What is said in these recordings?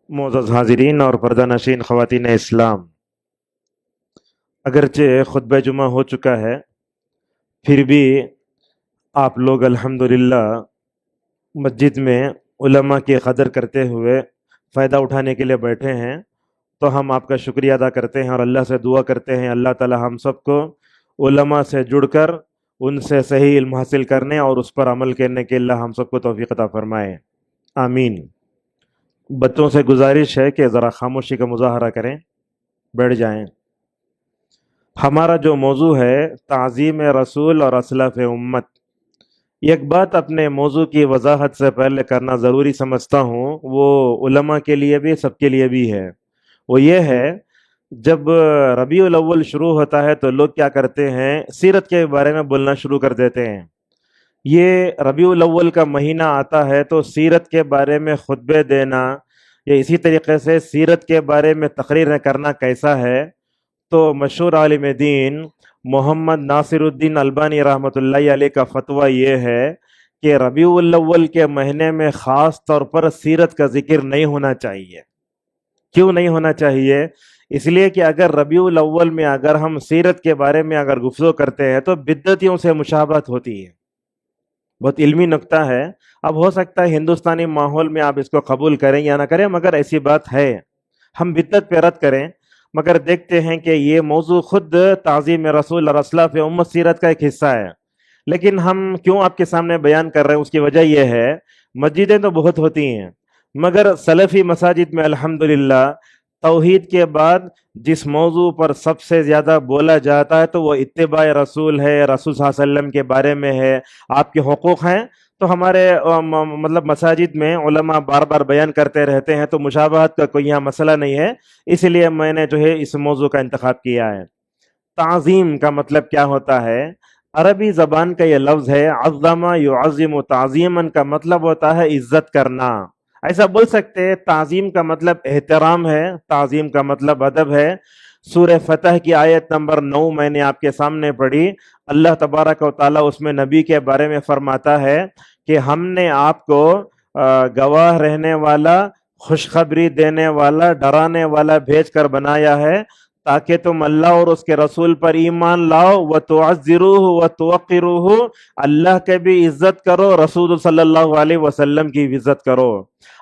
معزز حاضرین اور پردہ نشین خواتین اسلام، اگرچہ خطبہ جمعہ ہو چکا ہے، پھر بھی آپ لوگ الحمدللہ مسجد میں علماء کی قدر کرتے ہوئے فائدہ اٹھانے کے لیے بیٹھے ہیں، تو ہم آپ کا شکریہ ادا کرتے ہیں اور اللہ سے دعا کرتے ہیں اللہ تعالی ہم سب کو علماء سے جڑ کر ان سے صحیح علم حاصل کرنے اور اس پر عمل کرنے کے اللہ ہم سب کو توفیق عطا فرمائے، آمین۔ بچوں سے گزارش ہے کہ ذرا خاموشی کا مظاہرہ کریں، بیٹھ جائیں۔ ہمارا جو موضوع ہے تعظیم رسول اور اسلاف امت، ایک بات اپنے موضوع کی وضاحت سے پہلے کرنا ضروری سمجھتا ہوں، وہ علماء کے لیے بھی سب کے لیے بھی ہے۔ وہ یہ ہے، جب ربیع الاول شروع ہوتا ہے تو لوگ کیا کرتے ہیں، سیرت کے بارے میں بولنا شروع کر دیتے ہیں۔ یہ ربیع الاول کا مہینہ آتا ہے تو سیرت کے بارے میں خطبے دینا یا اسی طریقے سے سیرت کے بارے میں تقریر کرنا کیسا ہے، تو مشہور عالم دین محمد ناصر الدین البانی رحمۃ اللہ علیہ کا فتویٰ یہ ہے کہ ربیع الاول کے مہینے میں خاص طور پر سیرت کا ذکر نہیں ہونا چاہیے۔ کیوں نہیں ہونا چاہیے؟ اس لیے کہ اگر ربیع الاول میں اگر ہم سیرت کے بارے میں اگر گفتگو کرتے ہیں تو بدعتیوں سے مشابہت ہوتی ہے۔ بہت علمی نکتہ ہے، اب ہو سکتا ہے ہندوستانی ماحول میں آپ اس کو قبول کریں یا نہ کریں، مگر ایسی بات ہے، ہم بدعت پہ رد کریں، مگر دیکھتے ہیں کہ یہ موضوع خود تعظیم رسول اور اسلاف امت سیرت کا ایک حصہ ہے، لیکن ہم کیوں آپ کے سامنے بیان کر رہے ہیں، اس کی وجہ یہ ہے مسجدیں تو بہت ہوتی ہیں، مگر سلفی مساجد میں الحمدللہ توحید کے بعد جس موضوع پر سب سے زیادہ بولا جاتا ہے تو وہ اتباع رسول ہے، رسول صلی اللہ علیہ وسلم کے بارے میں ہے، آپ کے حقوق ہیں، تو ہمارے مطلب مساجد میں علماء بار بار بیان کرتے رہتے ہیں، تو مشابہت کا کوئی یہاں مسئلہ نہیں ہے، اس لیے میں نے جو ہے اس موضوع کا انتخاب کیا ہے۔ تعظیم کا مطلب کیا ہوتا ہے؟ عربی زبان کا یہ لفظ ہے عظم یعظم، تعظیماً کا مطلب ہوتا ہے عزت کرنا۔ ایسا بول سکتے ہیں تعظیم کا مطلب احترام ہے، تعظیم کا مطلب ادب ہے۔ سورہ فتح کی آیت نمبر 9 میں نے آپ کے سامنے پڑھی، اللہ تبارک و تعالیٰ اس میں نبی کے بارے میں فرماتا ہے کہ ہم نے آپ کو گواہ رہنے والا، خوشخبری دینے والا، ڈرانے والا بھیج کر بنایا ہے تاکہ تم اللہ اور اس کے رسول پر ایمان لاؤ، وَتُعَزِّرُوهُ وَتُوَقِّرُوهُ، اللہ کے بھی عزت کرو، رسول صلی اللہ علیہ وسلم کی بھی عزت کرو۔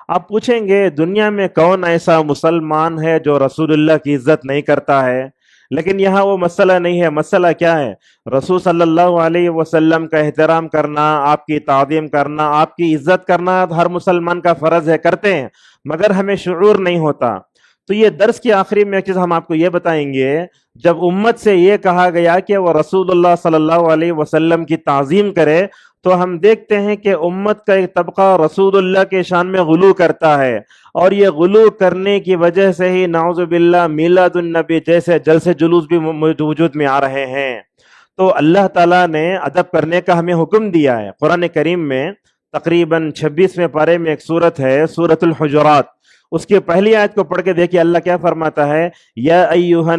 آپ پوچھیں گے دنیا میں کون ایسا مسلمان ہے جو رسول اللہ کی عزت نہیں کرتا ہے؟ لیکن یہاں وہ مسئلہ نہیں ہے، مسئلہ کیا ہے؟ رسول صلی اللہ علیہ وسلم کا احترام کرنا، آپ کی تعظیم کرنا، آپ کی عزت کرنا ہر مسلمان کا فرض ہے، کرتے ہیں، مگر ہمیں شعور نہیں ہوتا۔ تو یہ درس کی آخری میں ایک چیز ہم آپ کو یہ بتائیں گے، جب امت سے یہ کہا گیا کہ وہ رسول اللہ صلی اللہ علیہ وسلم کی تعظیم کرے، تو ہم دیکھتے ہیں کہ امت کا ایک طبقہ رسول اللہ کے شان میں غلو کرتا ہے، اور یہ غلو کرنے کی وجہ سے ہی نعوذ باللہ میلاد النبی جیسے جلسے جلوس بھی وجود میں آ رہے ہیں۔ تو اللہ تعالیٰ نے ادب کرنے کا ہمیں حکم دیا ہے۔ قرآن کریم میں تقریباً 26ویں پارے میں ایک سورت ہے، سورۃ الحجرات، اس کی پہلی آیت کو پڑھ کے دیکھیے اللہ کیا فرماتا ہے، یا ایھا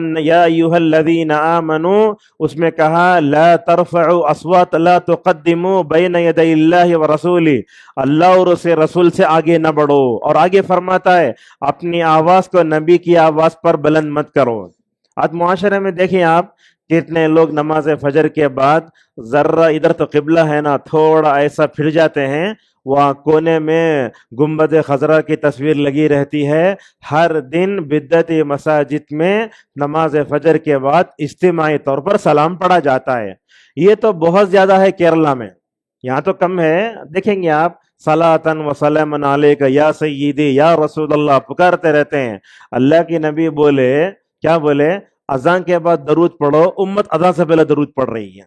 الذین آمنوا، اس میں کہا لا ترفعوا اصوات، لا تقدموا بین یدی اللہ ورسولہ، اللہ اور اس رسول سے آگے نہ بڑھو، اور آگے فرماتا ہے اپنی آواز کو نبی کی آواز پر بلند مت کرو۔ آج معاشرے میں دیکھیں آپ کتنے لوگ نماز فجر کے بعد ذرہ ادھر تو قبلہ ہے نا، تھوڑا ایسا پھر جاتے ہیں، وہاں کونے میں گنبد خضرا کی تصویر لگی رہتی ہے۔ ہر دن بدعتی مساجد میں نماز فجر کے بعد اجتماعی طور پر سلام پڑھا جاتا ہے۔ یہ تو بہت زیادہ ہے کیرلا میں، یہاں تو کم ہے۔ دیکھیں گے آپ صلاۃً وسلامً علیک یا سیدی یا رسول اللہ پکارتے رہتے ہیں۔ اللہ کی نبی بولے، کیا بولے؟ اذان کے بعد درود پڑھو، امت اذان سے پہلے درود پڑھ رہی ہے،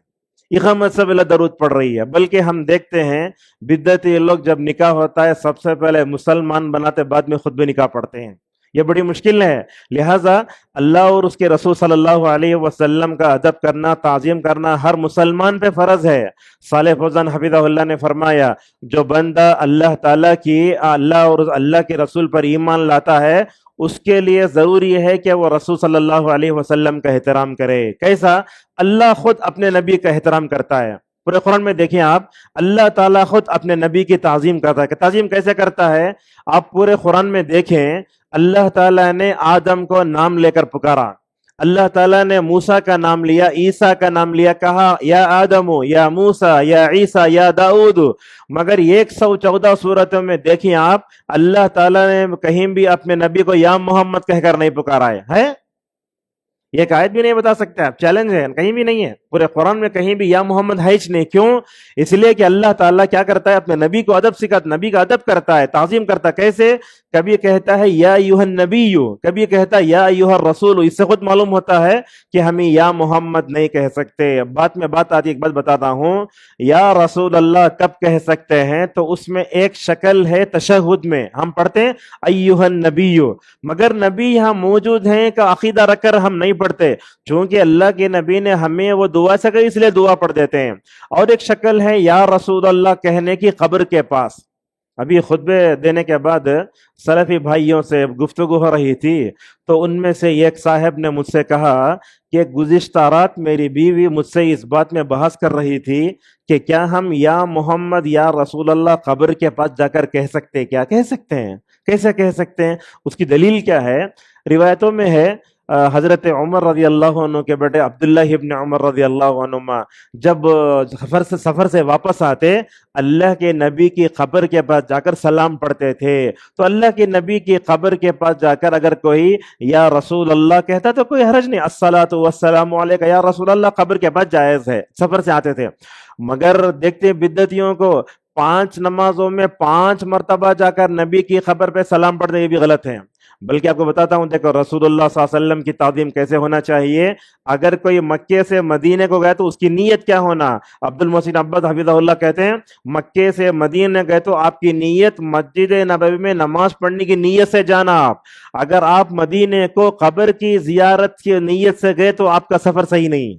اقامت سے پہلے درود پڑھ رہی ہے، بلکہ ہم دیکھتے ہیں بدعتی لوگ جب نکاح ہوتا ہے سب سے پہلے مسلمان بناتے، بعد میں خطبے نکاح پڑھتے ہیں۔ یہ بڑی مشکل ہے، لہٰذا اللہ اور اس کے رسول صلی اللہ علیہ وسلم کا ادب کرنا، تعظیم کرنا ہر مسلمان پہ فرض ہے۔ صالح فوزان حفظہ اللہ نے فرمایا، جو بندہ اللہ تعالیٰ کی، اللہ اور اللہ کے رسول پر ایمان لاتا ہے، اس کے لیے ضروری ہے کہ وہ رسول صلی اللہ علیہ وسلم کا احترام کرے۔ کیسا؟ اللہ خود اپنے نبی کا احترام کرتا ہے۔ پورے قرآن میں دیکھیں آپ، اللہ تعالیٰ خود اپنے نبی کی تعظیم کرتا ہے. کہ تعظیم کیسے کرتا ہے؟ آپ پورے قرآن میں دیکھیں، اللہ تعالیٰ نے آدم کو نام لے کر پکارا، اللہ تعالیٰ نے موسیٰ کا نام لیا، عیسیٰ کا نام لیا، کہا یا آدم یا موسیٰ یا عیسیٰ یا داؤد. مگر 114 صورتوں میں دیکھیں آپ، اللہ تعالیٰ نے کہیں بھی اپنے نبی کو یا محمد کہہ کر نہیں پکارا ہے. یہ ایک آیت بھی نہیں بتا سکتے آپ، چیلنج ہے، کہیں بھی نہیں ہے پورے قرآن میں، کہیں بھی یا محمد ہے نہیں. کیوں؟ اس لیے کہ اللہ تعالیٰ کیا کرتا ہے، اپنے نبی کو ادب سکھاتا، نبی کا ادب کرتا ہے، تعظیم کرتا ہے. کیسے؟ کبھی کہتا ہے یا ایھا النبی، کبھی کہتا ہے یا ایھا الرسول. اس سے خود معلوم ہوتا ہے کہ ہمیں یا محمد نہیں کہہ سکتے. بات میں بات آتی، ایک بات بتاتا ہوں، یا رسول اللہ کب کہہ سکتے ہیں؟ تو اس میں ایک شکل ہے تشہد میں، ہم پڑھتے ہیں ایھا النبی، مگر نبی یہاں موجود ہیں کا عقیدہ رکھ کر ہم نہیں پڑھتے، چونکہ اللہ کے نبی نے ہمیں وہ دعا سکھائی اس لیے دعا پڑھ دیتے ہیں. اور ایک شکل ہے یا رسول اللہ کہنے کی قبر کے پاس. ابھی خطبے دینے کے بعد سلفی بھائیوں سے گفتگو ہو رہی تھی، تو ان میں سے ایک صاحب نے مجھ سے کہا کہ گزشتہ رات میری بیوی مجھ سے اس بات میں بحث کر رہی تھی کہ کیا ہم یا محمد یا رسول اللہ قبر کے پاس جا کر کہہ سکتے؟ کیا کہہ سکتے ہیں؟ کیسے کہہ سکتے ہیں؟ اس کی دلیل کیا ہے؟ روایتوں میں ہے حضرت عمر رضی اللہ عنہ کے بیٹے عبداللہ ابن عمر رضی اللہ عنہما جب سفر سے واپس آتے، اللہ کے نبی کی قبر کے پاس جا کر سلام پڑھتے تھے. تو اللہ کے نبی کی قبر کے پاس جا کر اگر کوئی یا رسول اللہ کہتا تو کوئی حرج نہیں، الصلاۃ والسلام علیک یا رسول اللہ قبر کے پاس جائز ہے. سفر سے آتے تھے. مگر دیکھتے بدعتیوں کو 5 نمازوں میں 5 مرتبہ جا کر نبی کی قبر پہ سلام پڑھتے، یہ بھی غلط ہے. بلکہ آپ کو بتاتا ہوں، دیکھو رسول اللہ صلی اللہ علیہ وسلم کی تعظیم کیسے ہونا چاہیے. اگر کوئی مکے سے مدینے کو گئے تو اس کی نیت کیا ہونا؟ عبد المحسن عباس حفظہ اللہ کہتے ہیں مکے سے مدینے گئے تو آپ کی نیت مسجد نبوی میں نماز پڑھنے کی نیت سے جانا. آپ اگر آپ مدینے کو قبر کی زیارت کی نیت سے گئے تو آپ کا سفر صحیح نہیں.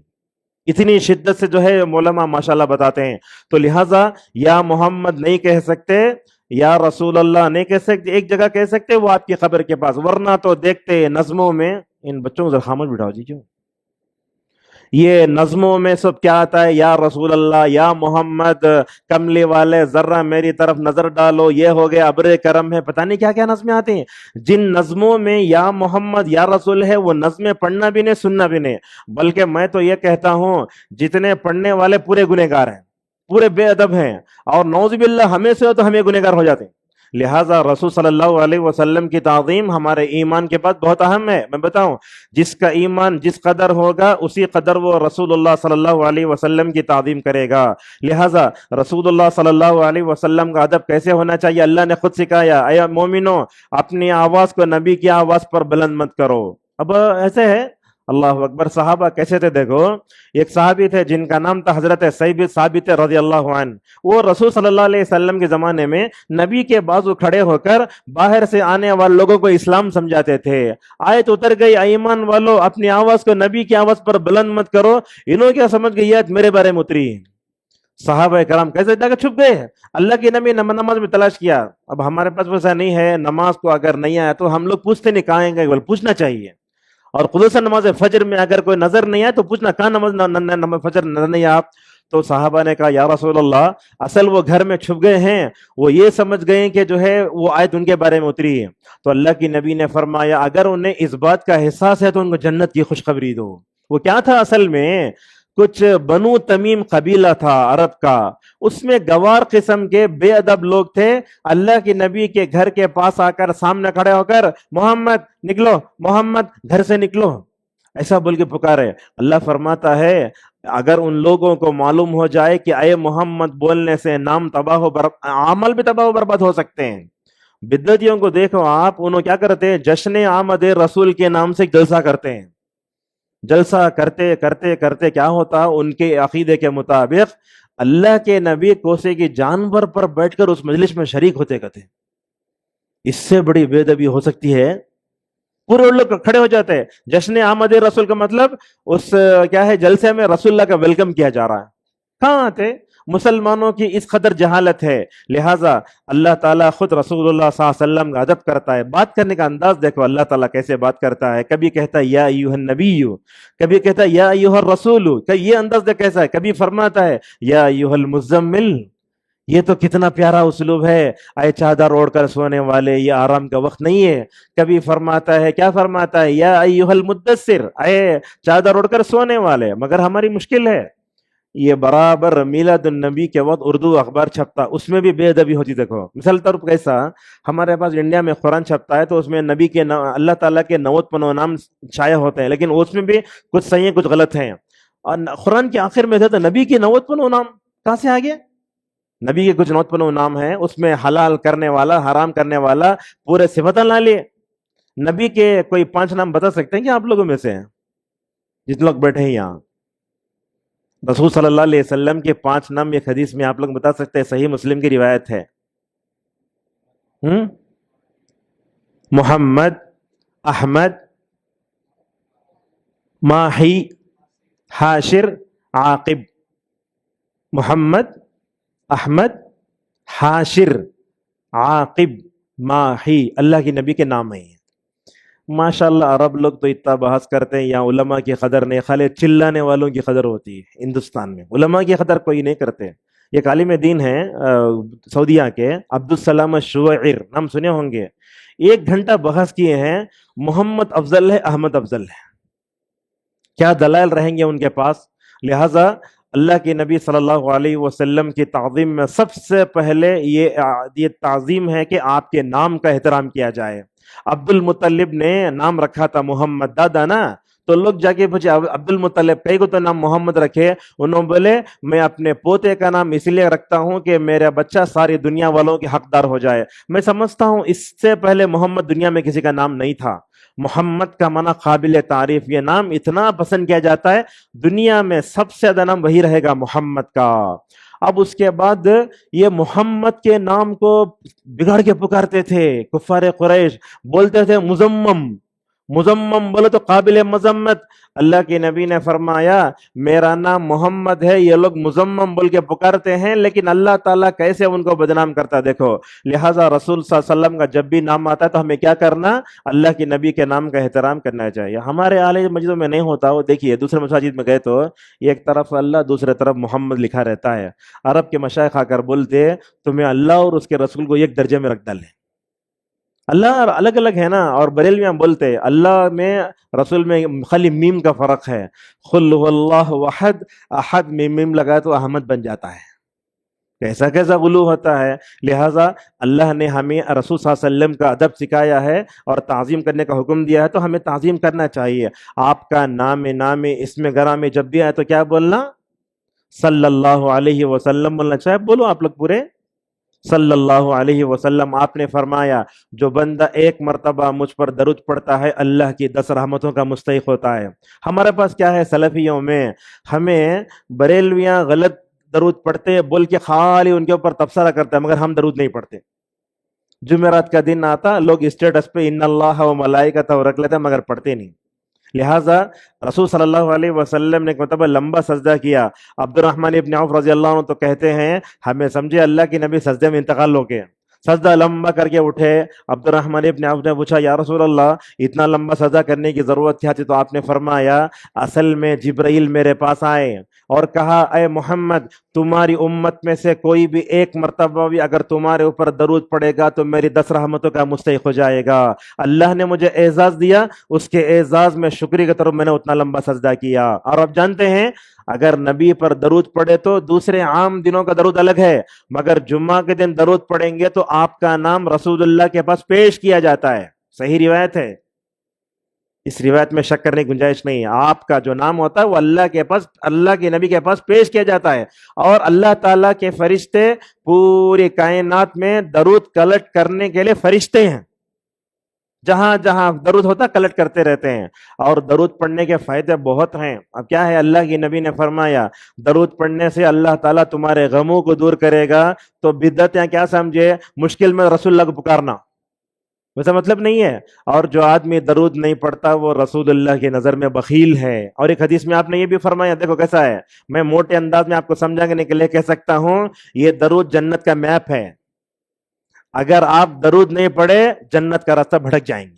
اتنی شدت سے جو ہے علماء ماشاءاللہ بتاتے ہیں. تو لہٰذا یا محمد نہیں کہہ سکتے، یا رسول اللہ نہیں کہہ سکتے. ایک جگہ کہہ سکتے وہ آپ کی قبر کے پاس، ورنہ تو دیکھتے نظموں میں، ان بچوں کو ذرا خاموش بٹھاؤ جی، کیوں یہ نظموں میں سب کیا آتا ہے؟ یا رسول اللہ، یا محمد، کملی والے ذرا میری طرف نظر ڈالو، یہ ہو گیا ابر کرم ہے، پتہ نہیں کیا کیا نظمیں آتی ہیں. جن نظموں میں یا محمد یا رسول ہے وہ نظمیں پڑھنا بھی نہیں، سننا بھی نہیں. بلکہ میں تو یہ کہتا ہوں جتنے پڑھنے والے پورے گنہگار ہیں، پورے بے ادب ہیں، اور نعوذ باللہ ہمیں سے ہو تو ہمیں گنہگار ہو جاتے ہیں. لہٰذا رسول صلی اللہ علیہ وسلم کی تعظیم ہمارے ایمان کے بعد بہت اہم ہے. میں بتاؤں، جس کا ایمان جس قدر ہوگا اسی قدر وہ رسول اللہ صلی اللہ علیہ وسلم کی تعظیم کرے گا. لہٰذا رسول اللہ صلی اللہ علیہ وسلم کا ادب کیسے ہونا چاہیے؟ اللہ نے خود سکھایا، اے مومنو اپنی آواز کو نبی کی آواز پر بلند مت کرو. اب ایسے ہے، اللہ اکبر. صحابہ کیسے تھے دیکھو. ایک صحابی تھے جن کا نام تھا حضرت ثابت رضی اللہ عنہ. وہ رسول صلی اللہ علیہ وسلم کے زمانے میں نبی کے بازو کھڑے ہو کر باہر سے آنے والے لوگوں کو اسلام سمجھاتے تھے. آیت اتر گئی، ایمان والو اپنی آواز کو نبی کی آواز پر بلند مت کرو. انہوں کیا سمجھ گئی آیت میرے بارے میں اتری. صحابہ کرام کیسے جا کر چھپ گئے. اللہ کی نبی نماز میں تلاش کیا. اب ہمارے پاس ویسا نہیں ہے، نماز کو اگر نہیں آیا تو ہم لوگ پوچھتے نہیں کہاں گئے، بول پوچھنا چاہیے. اور خصوصاً نماز فجر میں اگر کوئی نظر نہیں آئے تو پوچھنا کہاں نماز فجر نظر نہیں آپ. تو صحابہ نے کہا یا رسول اللہ اصل وہ گھر میں چھپ گئے ہیں، وہ یہ سمجھ گئے کہ جو ہے وہ آیت ان کے بارے میں اتری ہے. تو اللہ کی نبی نے فرمایا اگر انہیں اس بات کا احساس ہے تو ان کو جنت کی خوشخبری دو. وہ کیا تھا اصل میں؟ کچھ بنو تمیم قبیلہ تھا عرب کا، اس میں گوار قسم کے بے ادب لوگ تھے. اللہ کے نبی کے گھر کے پاس آ کر سامنے کھڑے ہو کر محمد نکلو، محمد گھر سے نکلو، ایسا بول کے پکارے. اللہ فرماتا ہے اگر ان لوگوں کو معلوم ہو جائے کہ اے محمد بولنے سے نام تباہ و عمل بھی تباہ و برباد ہو سکتے ہیں. بدعتیوں کو دیکھو آپ، انہوں کیا کرتے ہیں؟ جشن آمد رسول کے نام سے جلسہ کرتے ہیں. جلسہ کرتے کرتے کرتے کیا ہوتا؟ ان کے عقیدے کے مطابق اللہ کے نبی کوسے کی جانور پر بیٹھ کر اس مجلس میں شریک ہوتے کہتے. اس سے بڑی بے ادبی ہو سکتی ہے؟ پورے لوگ کھڑے ہو جاتے ہیں. جشن آمد رسول کا مطلب اس کیا ہے؟ جلسے میں رسول اللہ کا ویلکم کیا جا رہا ہے. کہاں تھے مسلمانوں کی اس قدر جہالت ہے، لہٰذا اللہ تعالیٰ خود رسول اللہ صلی اللہ علیہ وسلم کا ادب کرتا ہے. بات کرنے کا انداز دیکھو اللہ تعالیٰ کیسے بات کرتا ہے. کبھی کہتا ہے یا ایھا النبی، کبھی کہتا ہے یا ایھا الرسول. یہ انداز دیکھ کیسا ہے. کبھی فرماتا ہے یا ایھا المزمل. یہ تو کتنا پیارا اسلوب ہے، اے چادر اوڑھ کر سونے والے، یہ آرام کا وقت نہیں ہے. کبھی فرماتا ہے، کیا فرماتا ہے، یا ایھا المدثر، اے چادر اوڑھ کر سونے والے. مگر ہماری مشکل ہے، یہ برابر میلاد النبی کے وقت اردو اخبار چھپتا، اس میں بھی بے ادبی ہوتی. دیکھو مثال طور پر کیسا، ہمارے پاس انڈیا میں قرآن چھپتا ہے تو اس میں نبی کے اللہ تعالیٰ کے 90 نام شائع ہوتے ہیں، لیکن اس میں بھی کچھ صحیح ہیں کچھ غلط ہیں. اور قرآن کے آخر میں تھا تو نبی کے 90 نام کہاں سے آ گیا؟ نبی کے کچھ 90 نام ہیں، اس میں حلال کرنے والا، حرام کرنے والا پورے صفتاں لا لیے. نبی کے کوئی 5 نام بتا سکتے ہیں کہ آپ لوگوں میں سے جتنے لوگ بیٹھے ہیں یہاں؟ رسول صلی اللہ علیہ وسلم کے 5 نام ایک حدیث میں آپ لوگ بتا سکتے ہیں، صحیح مسلم کی روایت ہے. محمد، احمد، ماہی، حاشر، عاقب. محمد، احمد، حاشر، عاقب، ماہی، اللہ کے نبی کے نام ہیں. ماشاءاللہ عرب لوگ تو اتنا بحث کرتے ہیں، یہاں علماء کی قدر نہیں، خالی چلانے والوں کی قدر ہوتی ہے. ہندوستان میں علماء کی قدر کوئی نہیں کرتے. ایک عالم دین ہے سعودیہ کے، عبدالسلام الشوائر، نام سنے ہوں گے. 1 گھنٹہ بحث کیے ہیں، محمد افضل ہے احمد افضل ہے. کیا دلائل رہیں گے ان کے پاس؟ لہٰذا اللہ کے نبی صلی اللہ علیہ وسلم کی تعظیم میں سب سے پہلے یہ تعظیم ہے کہ آپ کے نام کا احترام کیا جائے. عبد المطلب نے نام رکھا تھا محمد، دادا نا، تو لوگ جا کے پوچھے عبد المطلب کئی کو تو نام محمد رکھے. انہوں بولے میں اپنے پوتے کا نام اس لیے رکھتا ہوں کہ میرا بچہ ساری دنیا والوں کے حقدار ہو جائے. میں سمجھتا ہوں اس سے پہلے محمد دنیا میں کسی کا نام نہیں تھا. محمد کا معنی قابل تعریف. یہ نام اتنا پسند کیا جاتا ہے، دنیا میں سب سے زیادہ نام وہی رہے گا محمد کا. اب اس کے بعد یہ محمد کے نام کو بگاڑ کے پکارتے تھے کفار قریش، بولتے تھے مزمم. مزمم بولے تو قابل مذمت. اللہ کے نبی نے فرمایا میرا نام محمد ہے، یہ لوگ مزمم بول کے پکارتے ہیں، لیکن اللہ تعالیٰ کیسے ان کو بدنام کرتا دیکھو. لہٰذا رسول صلی اللہ علیہ وسلم کا جب بھی نام آتا ہے تو ہمیں کیا کرنا؟ اللہ کے نبی کے نام کا احترام کرنا چاہیے. ہمارے اعلی مسجدوں میں نہیں ہوتا. وہ دیکھیے دوسرے مساجد میں گئے تو ایک طرف اللہ دوسرے طرف محمد لکھا رہتا ہے. عرب کے مشائخ آ کر بولتے تمہیں اللہ اور اس کے رسول کو ایک درجے میں رکھ ڈالے. اللہ الگ الگ ہے نا، اور بریلوی میں بولتے اللہ میں رسول میں خالی میم کا فرق ہے. قل هو اللہ احد، احد میں میم لگائے تو احمد بن جاتا ہے. کیسا کیسا غلو ہوتا ہے. لہٰذا اللہ نے ہمیں رسول صلی اللہ علیہ وسلم کا ادب سکھایا ہے اور تعظیم کرنے کا حکم دیا ہے، تو ہمیں تعظیم کرنا چاہیے. آپ کا نام اسم گرامی جب بھی آئے تو کیا بولنا؟ صلی اللہ علیہ وسلم بولنا چاہیے. بولو آپ لوگ پورے صلی اللہ علیہ وسلم. آپ نے فرمایا جو بندہ ایک مرتبہ مجھ پر درود پڑتا ہے اللہ کی 10 رحمتوں کا مستحق ہوتا ہے. ہمارے پاس کیا ہے سلفیوں میں، ہمیں بریلویاں غلط درود پڑھتے بول کے خالی ان کے اوپر تبصرہ کرتے ہیں، مگر ہم درود نہیں پڑھتے. جمعرات کا دن آتا لوگ اسٹیٹس پہ ان اللہ و ملائکتہ رکھ لیتے ہیں، مگر پڑھتے نہیں. لہٰذا رسول صلی اللہ علیہ وسلم نے ایک مرتبہ لمبا سجدہ کیا. عبد الرحمن ابن عوف رضی اللہ عنہ تو کہتے ہیں ہمیں سمجھے اللہ کے نبی سجدے میں انتقال ہو گئے. سجدہ لمبا کر کے اٹھے. عبد الرحمن ابن عوف نے پوچھا یا رسول اللہ اتنا لمبا سجدہ کرنے کی ضرورت کیا تھی؟ تو آپ نے فرمایا اصل میں جبرائیل میرے پاس آئے اور کہا اے محمد تمہاری امت میں سے کوئی بھی ایک مرتبہ بھی اگر تمہارے اوپر درود پڑے گا تو میری 10 رحمتوں کا مستحق ہو جائے گا. اللہ نے مجھے اعزاز دیا، اس کے اعزاز میں شکریہ کی طرف میں نے اتنا لمبا سجدہ کیا. اور آپ جانتے ہیں اگر نبی پر درود پڑے تو دوسرے عام دنوں کا درود الگ ہے، مگر جمعہ کے دن درود پڑیں گے تو آپ کا نام رسول اللہ کے پاس پیش کیا جاتا ہے. صحیح روایت ہے، اس روایت میں شک کرنے کی گنجائش نہیں ہے. آپ کا جو نام ہوتا ہے وہ اللہ کے پاس، اللہ کے نبی کے پاس پیش کیا جاتا ہے. اور اللہ تعالیٰ کے فرشتے پوری کائنات میں درود کلیکٹ کرنے کے لیے فرشتے ہیں، جہاں جہاں درود ہوتا کلیکٹ کرتے رہتے ہیں. اور درود پڑھنے کے فائدے بہت ہیں. اب کیا ہے، اللہ کی نبی نے فرمایا درود پڑھنے سے اللہ تعالیٰ تمہارے غموں کو دور کرے گا. تو بدعت یا کیا سمجھے، مشکل میں رسول اللہ کو پکارنا. ویسا مطلب نہیں ہے. اور جو آدمی درود نہیں پڑھتا وہ رسول اللہ کی نظر میں بخیل ہے. اور ایک حدیث میں آپ نے یہ بھی فرمایا, دیکھو کیسا ہے, میں موٹے انداز میں آپ کو سمجھانے کے لیے کہہ سکتا ہوں, یہ درود جنت کا میپ ہے. اگر آپ درود نہیں پڑھے جنت کا راستہ بھٹک جائیں گے.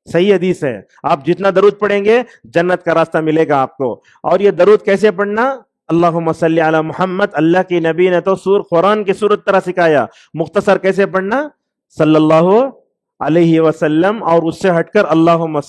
صحیح حدیث ہے, آپ جتنا درود پڑھیں گے جنت کا راستہ ملے گا آپ کو. اور یہ درود کیسے پڑھنا؟ اللہم صلی علی محمد, اللہ کی نبی نے تو قرآن کی سورت طرح سکھایا. مختصر کیسے پڑھنا؟ صلی اللہ علیہ وسلم, اور اس سے ہٹ کر اللہم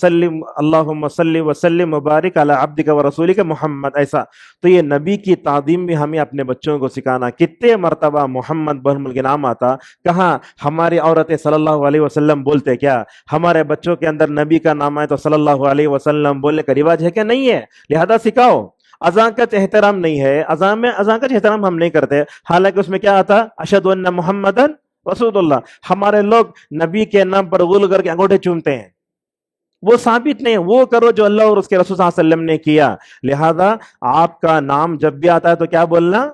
صلی وسلم مبارک علی عبدک و رسولک محمد, ایسا. تو یہ نبی کی تعظیم بھی ہمیں اپنے بچوں کو سکھانا. کتنے مرتبہ محمد برہم کے نام آتا, کہاں ہماری عورتیں صلی اللہ علیہ وسلم بولتے کیا؟ ہمارے بچوں کے اندر نبی کا نام آئے تو صلی اللہ علیہ وسلم بولنے کا رواج ہے کہ نہیں ہے؟ لہذا سکھاؤ. اذان کا احترام نہیں ہے, اذان کا احترام ہم نہیں کرتے, حالانکہ اس میں کیا آتا؟ اشہد ان محمدن رسول اللہ. ہمارے لوگ نبی کے نام پر غل کر کے انگوٹھے چومتے ہیں, وہ ثابت نہیں. وہ کرو جو اللہ اور اس کے رسول صلی اللہ علیہ وسلم نے کیا. لہذا آپ کا نام جب بھی آتا ہے تو کیا بولنا؟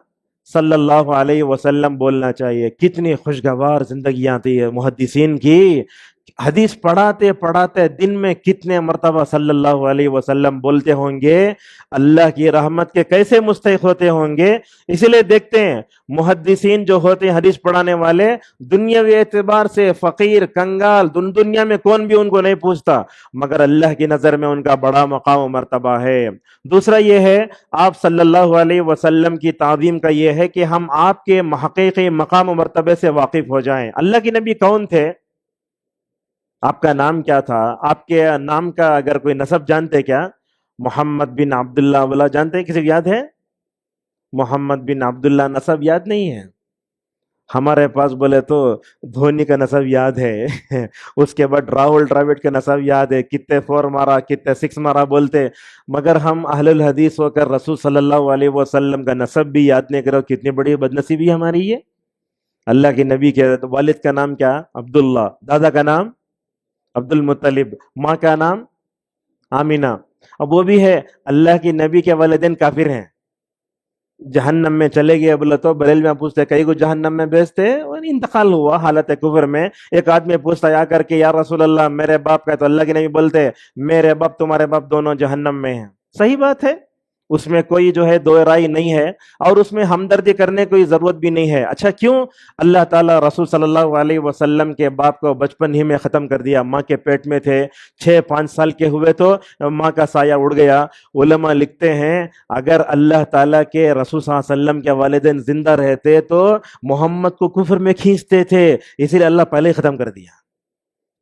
صلی اللہ علیہ وسلم بولنا چاہیے. کتنی خوشگوار زندگی آتی ہے محدثین کی. حدیث پڑھاتے پڑھاتے دن میں کتنے مرتبہ صلی اللہ علیہ وسلم بولتے ہوں گے, اللہ کی رحمت کے کیسے مستحق ہوتے ہوں گے. اسی لیے دیکھتے ہیں محدثین جو ہوتے ہیں حدیث پڑھانے والے, دنیاوی اعتبار سے فقیر کنگال, دنیا میں کون بھی ان کو نہیں پوچھتا, مگر اللہ کی نظر میں ان کا بڑا مقام و مرتبہ ہے. دوسرا یہ ہے, آپ صلی اللہ علیہ وسلم کی تعظیم کا یہ ہے کہ ہم آپ کے حقیقی مقام و مرتبے سے واقف ہو جائیں. اللہ کے نبی کون تھے؟ آپ کا نام کیا تھا؟ آپ کے نام کا اگر کوئی نسب جانتے کیا؟ محمد بن عبداللہ والا جانتے ہیں؟ کسی کو یاد ہے؟ محمد بن عبداللہ نسب یاد نہیں ہے. ہمارے پاس بولے تو دھونی کا نسب یاد ہے, اس کے بعد راہل ڈراوڈ کا نسب یاد ہے, کتنے 4 مارا کتنے 6 مارا بولتے, مگر ہم اہل الحدیث ہو کر رسول صلی اللہ علیہ وسلم کا نسب بھی یاد نہیں کرو. کتنی بڑی بدنصیبی ہماری ہے. اللہ کے نبی کے والد کا نام کیا؟ عبداللہ. دادا کا نام عبد المطلب. ماں کا نام آمینہ. اب وہ بھی ہے, اللہ کی نبی کے والدین کافر ہیں, جہنم میں چلے گئے. بولے تو بریل میں پوچھتے کئی کو جہنم میں بھیجتے, انتقال ہوا حالت کفر میں. ایک آدمی پوچھتا آ کر کے یا رسول اللہ میرے باپ کا, تو اللہ کے نبی بولتے میرے باپ تمہارے باپ دونوں جہنم میں ہیں. صحیح بات ہے, اس میں کوئی جو ہے دو رائے نہیں ہے, اور اس میں ہمدردی کرنے کی ضرورت بھی نہیں ہے. اچھا کیوں اللہ تعالیٰ رسول صلی اللہ علیہ وسلم کے باپ کو بچپن ہی میں ختم کر دیا؟ ماں کے پیٹ میں تھے, 6-5 سال کے ہوئے تو ماں کا سایہ اڑ گیا. علماء لکھتے ہیں اگر اللہ تعالیٰ کے رسول صلی اللہ علیہ وسلم کے والدین زندہ رہتے تو محمد کو کفر میں کھینچتے تھے, اسی لیے اللہ پہلے ہی ختم کر دیا.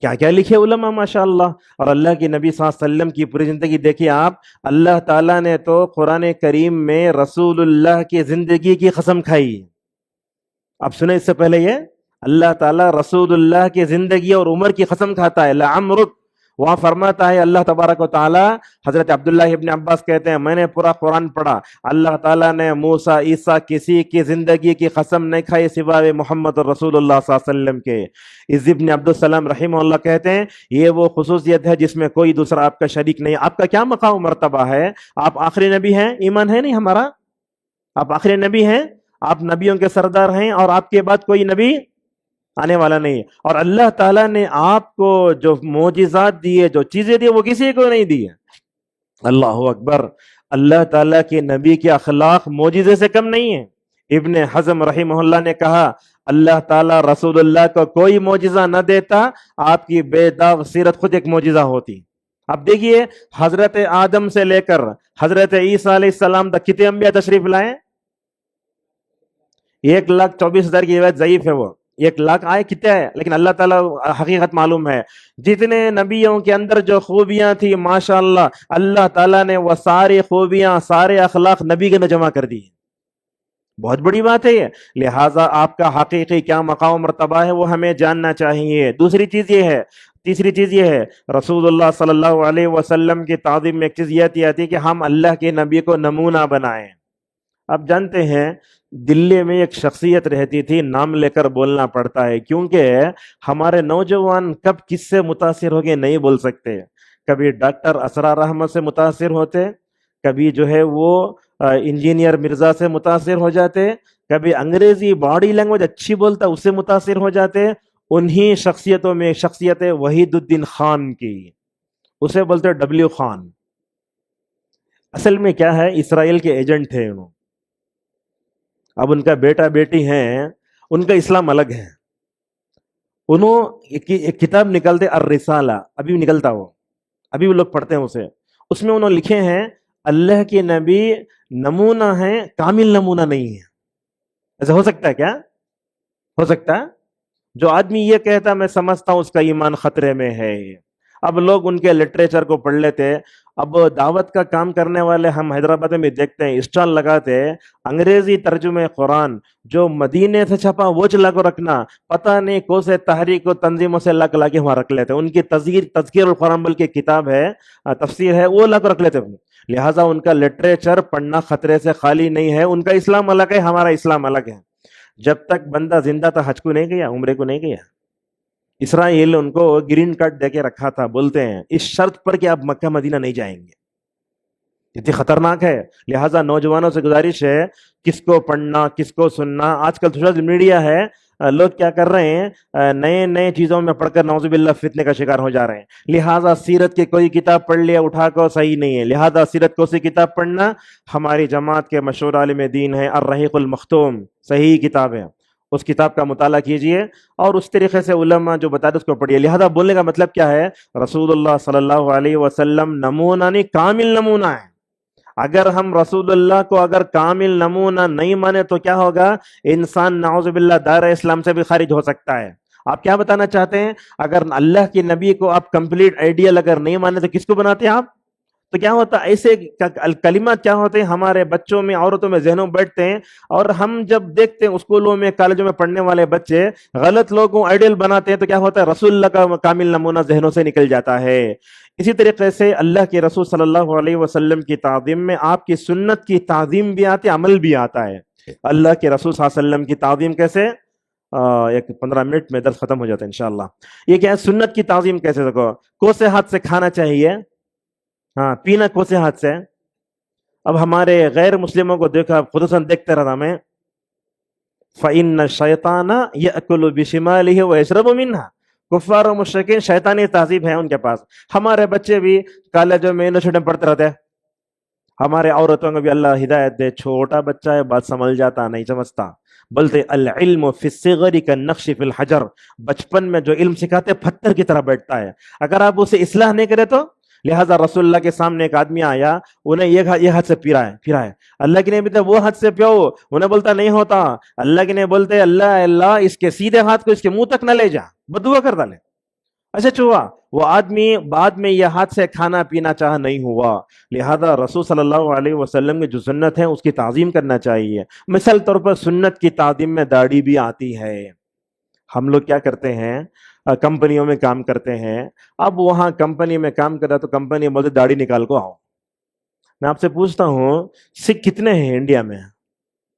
کیا کیا لکھے علماء ماشاء اللہ. اور اللہ کی نبی صلی اللہ علیہ وسلم کی پوری زندگی دیکھیے آپ. اللہ تعالیٰ نے تو قرآن کریم میں رسول اللہ کی زندگی کی قسم کھائی. آپ سنیں اس سے پہلے یہ, اللہ تعالیٰ رسول اللہ کی زندگی اور عمر کی قسم کھاتا ہے. لعمرک, وہاں فرماتا ہے اللہ تبارک و تعالیٰ, حضرت عبداللہ ابن عباس کہتے ہیں میں نے پورا قرآن پڑھا, اللہ تعالیٰ نے موسیٰ عیسیٰ کسی کی زندگی کی قسم نہیں کھائی سوائے محمد رسول اللہ صلی اللہ علیہ وسلم کے. عز ابن عبدالسلام رحمہ اللہ کہتے ہیں یہ وہ خصوصیت ہے جس میں کوئی دوسرا آپ کا شریک نہیں. آپ کا کیا مقام مرتبہ ہے؟ آپ آخری نبی ہیں, ایمان ہے نہیں ہمارا؟ آپ آخری نبی ہیں, آپ نبیوں کے سردار ہیں, اور آپ کے بعد کوئی نبی آنے والا نہیں. اور اللہ تعالیٰ نے آپ کو جو معجزات دیے, جو چیزیں دی, وہ کسی کو نہیں دی. اللہ اکبر. اللہ تعالیٰ کے نبی کے اخلاق معجزے سے کم نہیں ہیں. ابن حزم رحمہ اللہ نے کہا اللہ تعالیٰ رسول اللہ کو کوئی معجزہ نہ دیتا, آپ کی بے داغ سیرت خود ایک معجزہ ہوتی. اب دیکھیے حضرت آدم سے لے کر حضرت عیسیٰ علیہ السلام تک کتنے انبیاء تشریف لائے؟ 1,24,000 کی روایت ضعیف ہے. وہ 1,00,000 آئے کتنے ہے, لیکن اللہ تعالیٰ حقیقت معلوم ہے. جتنے نبیوں کے اندر جو خوبیاں تھی ماشاءاللہ, اللہ تعالیٰ نے وہ ساری خوبیاں سارے اخلاق نبی کے اندر جمع کر دی. بہت بڑی بات ہے یہ. لہٰذا آپ کا حقیقی کیا مقام مرتبہ ہے وہ ہمیں جاننا چاہیے. تیسری چیز یہ ہے رسول اللہ صلی اللہ علیہ وسلم کی تعظیم میں ایک چیز یہ آتی ہے کہ ہم اللہ کے نبی کو نمونہ بنائیں. آپ جانتے ہیں دلی میں ایک شخصیت رہتی تھی, نام لے کر بولنا پڑتا ہے کیونکہ ہمارے نوجوان کب کس سے متاثر ہو گئے نہیں بول سکتے. کبھی ڈاکٹر اسرار احمد سے متاثر ہوتے, کبھی جو ہے وہ انجینئر مرزا سے متاثر ہو جاتے, کبھی انگریزی باڈی لینگویج اچھی بولتا اس سے متاثر ہو جاتے. انہی شخصیتوں میں شخصیت وحید الدین خان کی، اسے بولتے ڈبلیو خان. اصل میں کیا ہے، اسرائیل کے ایجنٹ تھے انہوں. اب ان کا بیٹا بیٹی ہیں، ان کا اسلام الگ ہے. انہوں ایک کتاب نکلتے الرسالہ، ابھی بھی نکلتا، وہ ابھی بھی لوگ پڑھتے ہیں اسے. اس میں انہوں لکھے ہیں اللہ کے نبی نمونہ ہیں، کامل نمونہ نہیں ہے. ایسا ہو سکتا ہے کیا؟ ہو سکتا ہے؟ جو آدمی یہ کہتا میں سمجھتا ہوں اس کا ایمان خطرے میں ہے. اب لوگ ان کے لٹریچر کو پڑھ لیتے. اب دعوت کا کام کرنے والے ہم حیدرآباد میں دیکھتے ہیں، اسٹال لگاتے، انگریزی ترجمے قرآن جو مدینے سے چھپا وہ چلا کو رکھنا، پتہ نہیں کون سے تحریک و تنظیموں سے لا کے وہاں رکھ لیتے. ان کی تذکیر القرآن بلکہ کتاب ہے، تفسیر ہے، وہ لا کر رکھ لیتے. لہٰذا ان کا لٹریچر پڑھنا خطرے سے خالی نہیں ہے. ان کا اسلام الگ ہے، ہمارا اسلام الگ ہے. جب تک بندہ زندہ تھا حج کو نہیں گیا، عمرے کو نہیں گیا. اسرائیل ان کو گرین کارڈ دے کے رکھا تھا، بولتے ہیں اس شرط پر کہ آپ مکہ مدینہ نہیں جائیں گے. اتنی خطرناک ہے. لہٰذا نوجوانوں سے گزارش ہے، کس کو پڑھنا کس کو سننا. آج کل سوشل میڈیا ہے، لوگ کیا کر رہے ہیں، نئے چیزوں میں پڑھ کر نعوذ باللہ فتنے کا شکار ہو جا رہے ہیں. لہٰذا سیرت کی کوئی کتاب پڑھ لیا اٹھا کر صحیح نہیں ہے. لہٰذا سیرت کو سی کتاب پڑھنا. ہماری جماعت کے مشہور عالم دین ہے الرحیق المختوم، صحیح کتاب ہے، اس کتاب کا مطالعہ کیجئے اور اس طریقے سے علماء جو بتا دے اس کو پڑھیے. لہذا بولنے کا مطلب کیا ہے، رسول اللہ صلی اللہ علیہ وسلم نمونہ نہیں، کامل نمونہ ہے. اگر ہم رسول اللہ کو اگر کامل نمونہ نہیں مانے تو کیا ہوگا، انسان نعوذ باللہ دائرہ اسلام سے بھی خارج ہو سکتا ہے. آپ کیا بتانا چاہتے ہیں، اگر اللہ کے نبی کو آپ کمپلیٹ آئیڈیل اگر نہیں مانے تو کس کو بناتے ہیں آپ؟ تو کیا ہوتا ہے، ایسے کلمات کیا ہوتے ہیں ہمارے بچوں میں عورتوں میں ذہنوں میں بیٹھتے ہیں، اور ہم جب دیکھتے ہیں اسکولوں میں کالجوں میں پڑھنے والے بچے غلط لوگوں آئیڈیل بناتے ہیں تو کیا ہوتا ہے، رسول اللہ کا کامل نمونہ ذہنوں سے نکل جاتا ہے. اسی طریقے سے اللہ کے رسول صلی اللہ علیہ وسلم کی تعظیم میں آپ کی سنت کی تعظیم بھی آتی ہے، عمل بھی آتا ہے. اللہ کے رسول صلی اللہ علیہ وسلم کی تعظیم کیسے، ایک 15 منٹ میں درس ختم ہو جاتا ہے انشاءاللہ. یہ کیا ہے، سنت کی تعظیم کیسے دیکھو، کوسے ہاتھ سے کھانا چاہیے، ہاں پینا کوسے ہاتھ سے. اب ہمارے غیر مسلموں کو دیکھا، خصوصاً دیکھتے رہا میں، فَإِنَّ الشَّيْطَانَ يَأْكُلُ بِشِمَالِهِ وَيَشْرَبُ مِنْهَا. کفار و مشرکین شیطانی تہذیب ہے ان کے پاس. ہمارے بچے بھی کالجوں میں یونیورسٹی میں پڑھتے رہتے ہیں. ہمارے عورتوں کو بھی اللہ ہدایت دے، چھوٹا بچہ ہے بات سمجھ جاتا نہیں سمجھتا. بولتے العلم فی الصغر کالنقش فی الحجر، بچپن میں جو علم سکھاتے پتھر کی طرح بیٹھتا ہے. اگر آپ اسے اصلاح نہیں کرے تو. لہٰذا رسول اللہ کے سامنے ایک آدمی آیا، انہیں یہ ہاتھ سے پھرا ہے. اللہ کے نبی وہ ہاتھ سے پیو، انہیں بولتا نہیں ہوتا. اللہ کے نبی بولتے اللہ اس کے سیدھے ہاتھ کو اس کے منہ تک نہ لے جا، بدعا کر ڈالے. اچھا چوا وہ آدمی بعد میں یہ ہاتھ سے کھانا پینا چاہ نہیں ہوا. لہذا رسول صلی اللہ علیہ وسلم کی جو سنت ہے اس کی تعظیم کرنا چاہیے. مثال طور پر سنت کی تعظیم میں داڑھی بھی آتی ہے. ہم لوگ کیا کرتے ہیں، کمپنیوں میں کام کرتے ہیں. اب وہاں کمپنی میں کام کر رہا تو کمپنی بولتے داڑھی نکال کو آؤ. میں آپ سے پوچھتا ہوں سکھ کتنے ہیں انڈیا میں،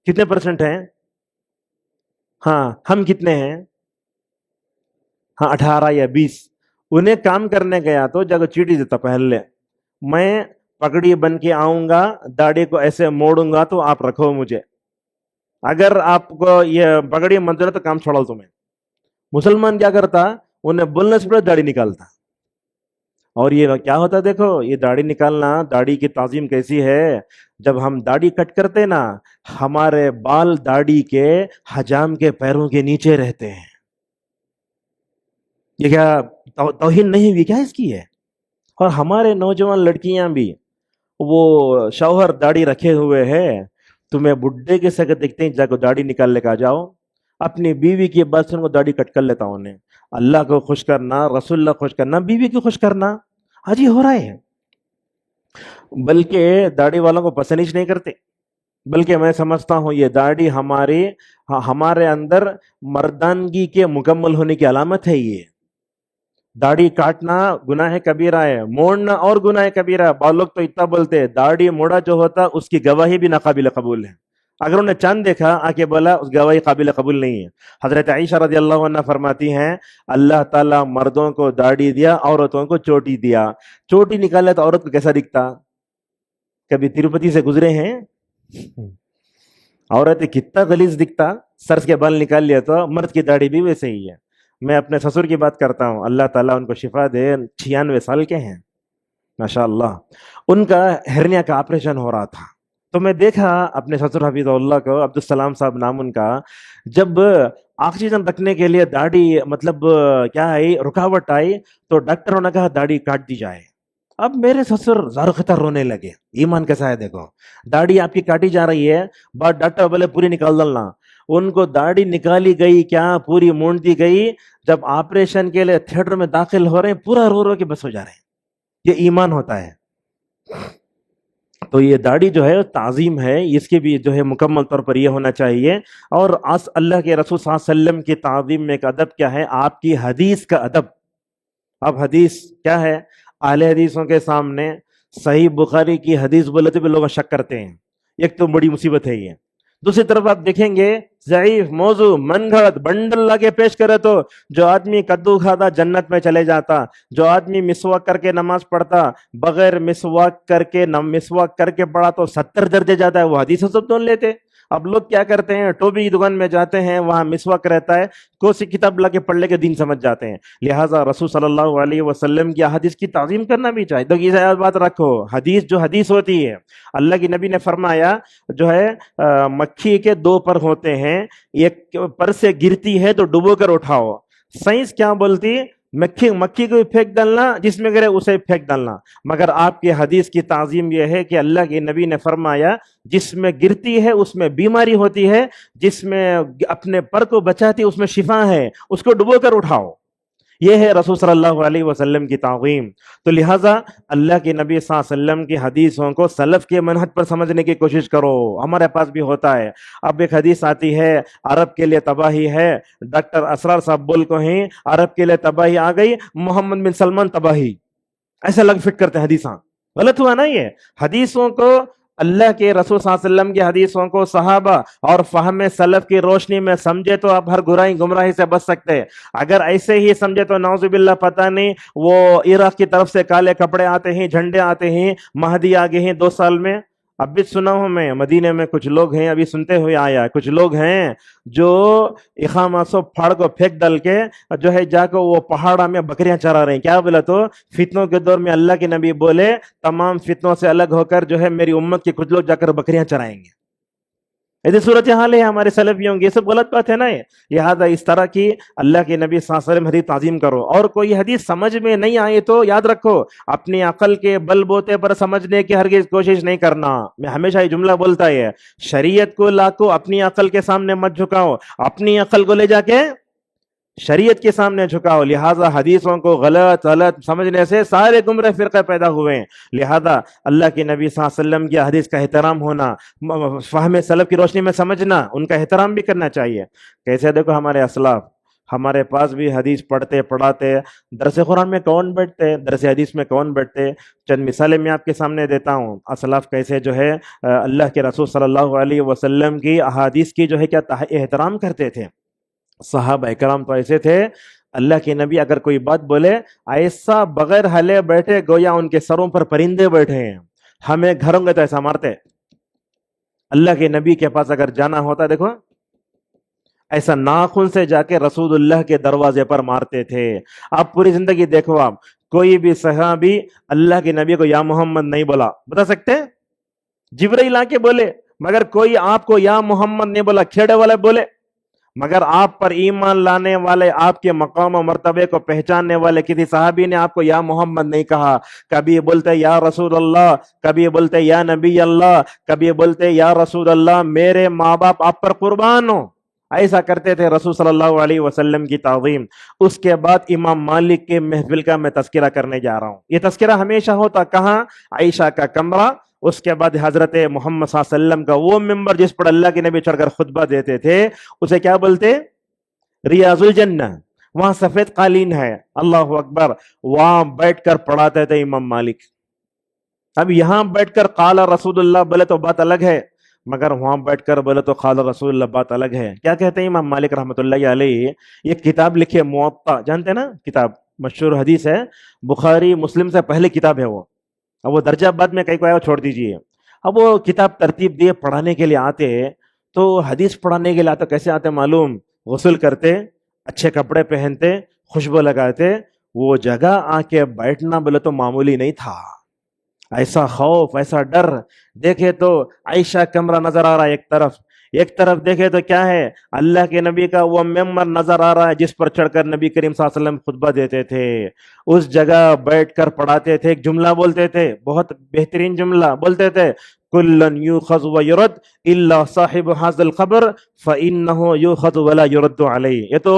کتنے % ہیں؟ ہاں ہم کتنے ہیں؟ ہاں 18 یا 20. انہیں کام کرنے گیا تو جگہ چیٹی دیتا، پہلے میں پگڑی بن کے آؤں گا، داڑھی کو ایسے موڑوں گا تو آپ رکھو مجھے، اگر آپ کو یہ پگڑی منظور ہے تو کام چھوڑا تمہیں. مسلمان کیا کرتا، انہیں بولنے سے پہلے داڑھی نکالتا. اور یہ کیا ہوتا دیکھو، یہ داڑھی نکالنا، داڑھی کی تعظیم کیسی ہے. جب ہم داڑھی کٹ کرتے نا، ہمارے بال داڑھی کے حجام کے پیروں کے نیچے رہتے ہیں. یہ کیا توہین نہیں ہوئی کیا اس کی ہے؟ اور ہمارے نوجوان لڑکیاں بھی، وہ شوہر داڑھی رکھے ہوئے ہے، تمہیں بڈھے کے سگے دیکھتے ہیں جا کو داڑھی نکال لے کے جاؤ. اپنی بیوی کی بات سن کو داڑھی کٹ کر لیتا ہوں. انہیں اللہ کو خوش کرنا، رسول اللہ خوش کرنا، بیوی کو خوش کرنا آج ہی ہو رہا ہے. بلکہ داڑھی والوں کو پسند ہی نہیں کرتے. بلکہ میں سمجھتا ہوں یہ داڑھی ہمارے اندر مردانگی کے مکمل ہونے کی علامت ہے. یہ داڑھی کاٹنا گناہ کبیرہ ہے، موڑنا اور گناہ کبیرہ. بعض لوگ تو اتنا بولتے ہیں داڑھی موڑا جو ہوتا اس کی گواہی بھی ناقابل قبول ہے. اگر انہیں چاند دیکھا آ کے بولا اس گواہی قابل قبول نہیں ہے. حضرت عائشہ رضی اللہ عنہ فرماتی ہیں اللہ تعالیٰ مردوں کو داڑھی دیا، عورتوں کو چوٹی دیا. چوٹی نکالے تو عورت کو کیسا دکھتا؟ کبھی تروپتی سے گزرے ہیں؟ عورت کتنا غلیظ دکھتا. سر کے بال نکال لیا تو مرد کی داڑھی بھی ویسے ہی ہے. میں اپنے سسر کی بات کرتا ہوں، اللہ تعالیٰ ان کو شفا دے، 96 سال کے ہیں ماشاء اللہ. ان کا ہرنیا کا آپریشن ہو رہا تھا، تو میں دیکھا اپنے سسر حفیظ اللہ کو، عبدالسلام صاحب نام ان کا، جب آکسیجن رکھنے کے لیے داڑھی مطلب کیا آئی، رکاوٹ آئی، تو ڈاکٹروں نے کہا داڑھی کاٹ دی جائے. اب میرے سسر زار خطر رونے لگے. ایمان کیسا ہے دیکھو، داڑھی آپ کی کاٹی جا رہی ہے، بات ڈاکٹر بولے پوری نکال ڈالنا. ان کو داڑھی نکالی گئی، کیا پوری مونڈ دی گئی. جب آپریشن کے لیے تھیٹر میں داخل ہو رہے ہیں، پورا رو رو کے بس ہو جا رہے ہیں. یہ ایمان ہوتا ہے. تو یہ داڑھی جو ہے تعظیم ہے، اس کے بھی جو ہے مکمل طور پر یہ ہونا چاہیے. اور اللہ کے رسول صلی اللہ علیہ وسلم کی تعظیم میں ایک ادب کیا ہے، آپ کی حدیث کا ادب. اب حدیث کیا ہے، اہل حدیثوں کے سامنے صحیح بخاری کی حدیث بولے تو بھی لوگ شک کرتے ہیں. ایک تو بڑی مصیبت ہے یہ. دوسری طرف آپ دیکھیں گے ضعیف موضوع من گھڑت بنڈل لا کے پیش کرے تو جو آدمی کدو کھاتا جنت میں چلے جاتا، جو آدمی مسواک کر کے نماز پڑھتا بغیر مسواک کر کے پڑھا تو 70 درجے جاتا ہے، وہ حدیث سب تو لیتے. اب لوگ کیا کرتے ہیں، ٹوبی کی دکان میں جاتے ہیں، وہاں مسواک رہتا ہے، کوئی سی کتاب لا کے پڑھ لے کے دین سمجھ جاتے ہیں. لہٰذا رسول صلی اللہ علیہ وسلم کی حدیث کی تعظیم کرنا بھی چاہیے. تو یہ بات رکھو، حدیث جو حدیث ہوتی ہے، اللہ کی نبی نے فرمایا جو ہے مکھی کے 2 پر ہوتے ہیں، ایک پر سے گرتی ہے تو ڈبو کر اٹھاؤ. سائنس کیا بولتی، مکھی کو پھینک ڈالنا، جس میں گرے اسے پھینک ڈالنا. مگر آپ کی حدیث کی تعظیم یہ ہے کہ اللہ کے نبی نے فرمایا جس میں گرتی ہے اس میں بیماری ہوتی ہے، جس میں اپنے پر کو بچاتی اس میں شفا ہے، اس کو ڈبو کر اٹھاؤ. یہ ہے رسول صلی اللہ علیہ وسلم کی تعظیم. تو لہٰذا اللہ کے نبی صلی اللہ علیہ وسلم کی حدیثوں کو سلف کے منہج پر سمجھنے کی کوشش کرو. ہمارے پاس بھی ہوتا ہے. اب ایک حدیث آتی ہے عرب کے لیے تباہی ہے، ڈاکٹر اسرار صاحب بول کو ہیں عرب کے لیے تباہی آ گئی، محمد بن سلمان تباہی، ایسا لگ فٹ کرتے ہیں حدیثاں. غلط ہوا نا یہ. حدیثوں کو، اللہ کے رسول صلی اللہ علیہ وسلم کی حدیثوں کو صحابہ اور فہم سلف کی روشنی میں سمجھے تو آپ ہر گمراہی سے بچ سکتے. اگر ایسے ہی سمجھے تو نعوذ باللہ پتہ نہیں وہ عراق کی طرف سے کالے کپڑے آتے ہیں، جھنڈے آتے ہیں، مہدی آگے ہیں 2 سال میں. اب بھی سنا ہوں میں مدینے میں کچھ لوگ ہیں، ابھی سنتے ہوئے آیا، کچھ لوگ ہیں جو اقامہ سو پھاڑ کو پھینک ڈال کے جو ہے جا کے وہ پہاڑا میں بکریاں چرا رہے ہیں. کیا بولا تو فتنوں کے دور میں اللہ کے نبی بولے تمام فتنوں سے الگ ہو کر جو ہے میری امت کے کچھ لوگ جا کر بکریاں چرائیں گے. ایسی صورتحال ہے ہمارے سلفیوں کی. یہ سب غلط بات ہے نا. لہٰذا اس طرح کی اللہ کے نبی صلی اللہ علیہ وسلم حدیث تعظیم کرو. اور کوئی حدیث سمجھ میں نہیں آئے تو یاد رکھو اپنی عقل کے بل بوتے پر سمجھنے کی ہرگز کوشش نہیں کرنا. میں ہمیشہ یہ جملہ بولتا ہے، شریعت کو لاکو اپنی عقل کے سامنے مت جھکاؤ، اپنی عقل کو لے جا کے شریعت کے سامنے جھکاؤ. لہٰذا حدیثوں کو غلط سمجھنے سے سارے گمراہ فرقے پیدا ہوئے ہیں. لہٰذا اللہ کے نبی صلی اللہ علیہ وسلم کی حدیث کا احترام ہونا، فہم سلف کی روشنی میں سمجھنا، ان کا احترام بھی کرنا چاہیے. کیسے دیکھو ہمارے اسلاف، ہمارے پاس بھی حدیث پڑھتے پڑھاتے، درس قرآن میں کون بیٹھتے، درس حدیث میں کون بیٹھتے. چند مثالیں میں آپ کے سامنے دیتا ہوں. اسلاف کیسے جو ہے اللہ کے رسول صلی اللہ علیہ وسلم کی احادیث کی جو ہے کیا احترام کرتے تھے. صحابہ اکرام تو ایسے تھے، اللہ کے نبی اگر کوئی بات بولے ایسا بغیر ہلے بیٹھے گویا ان کے سروں پر پرندے بیٹھے ہیں. ہمیں گھروں گے تو ایسا مارتے. اللہ کے نبی کے پاس اگر جانا ہوتا دیکھو ایسا ناخن سے جا کے رسول اللہ کے دروازے پر مارتے تھے. آپ پوری زندگی دیکھو، آپ کوئی بھی صحابی اللہ کے نبی کو یا محمد نہیں بولا، بتا سکتے؟ جبرائیل آ کے بولے، مگر کوئی آپ کو یا محمد نہیں بولا، کھیڑے والے بولے. مگر آپ پر ایمان لانے والے، آپ کے مقام و مرتبے کو پہچاننے والے کسی صحابی نے آپ کو یا محمد نہیں کہا. کبھی بولتے یا رسول اللہ، کبھی بولتے یا نبی اللہ، کبھی بولتے یا رسول اللہ میرے ماں باپ آپ پر قربان ہو. ایسا کرتے تھے رسول صلی اللہ علیہ وسلم کی تعظیم. اس کے بعد امام مالک کے محفل کا میں تذکرہ کرنے جا رہا ہوں. یہ تذکرہ ہمیشہ ہوتا کہاں؟ عائشہ کا کمرہ. اس کے بعد حضرت محمد صلی اللہ علیہ وسلم کا وہ ممبر جس پر اللہ کے نبی چڑھ کر خطبہ دیتے تھے، اسے کیا بولتے؟ ریاض الجنہ. وہاں سفید قالین ہے، اللہ اکبر. وہاں بیٹھ کر پڑھاتے تھے امام مالک. اب یہاں بیٹھ کر قال رسول اللہ بولے تو بات الگ ہے، مگر وہاں بیٹھ کر بولے تو قال رسول اللہ بات الگ ہے. کیا کہتے ہیں امام مالک رحمۃ اللہ علیہ؟ یہ کتاب لکھے موطا، جانتے ہیں نا کتاب، مشہور حدیث ہے، بخاری مسلم سے پہلے کتاب ہے وہ. اب وہ درجہ بعد میں کہیں کو آیا چھوڑ دیجئے. اب وہ کتاب ترتیب دیے پڑھانے کے لیے آتے، تو حدیث پڑھانے کے لیے آتے کیسے آتے معلوم؟ غسل کرتے، اچھے کپڑے پہنتے, خوشبو لگاتے, وہ جگہ آ کے بیٹھنا بولے تو معمولی نہیں تھا. ایسا خوف, ایسا ڈر. دیکھے تو عائشہ کمرہ نظر آ رہا ہے ایک طرف دیکھے تو کیا ہے, اللہ کے نبی کا وہ ممبر نظر آ رہا ہے جس پر چڑھ کر نبی کریم صلی اللہ علیہ وسلم خطبہ دیتے تھے. اس جگہ بیٹھ کر پڑھاتے تھے, ایک جملہ بولتے تھے, بہت بہترین جملہ بولتے تھے, کلن یؤخذ ویرد الا صاحب هذا القبر فانه یؤخذ ولا یرد علیہ. یہ تو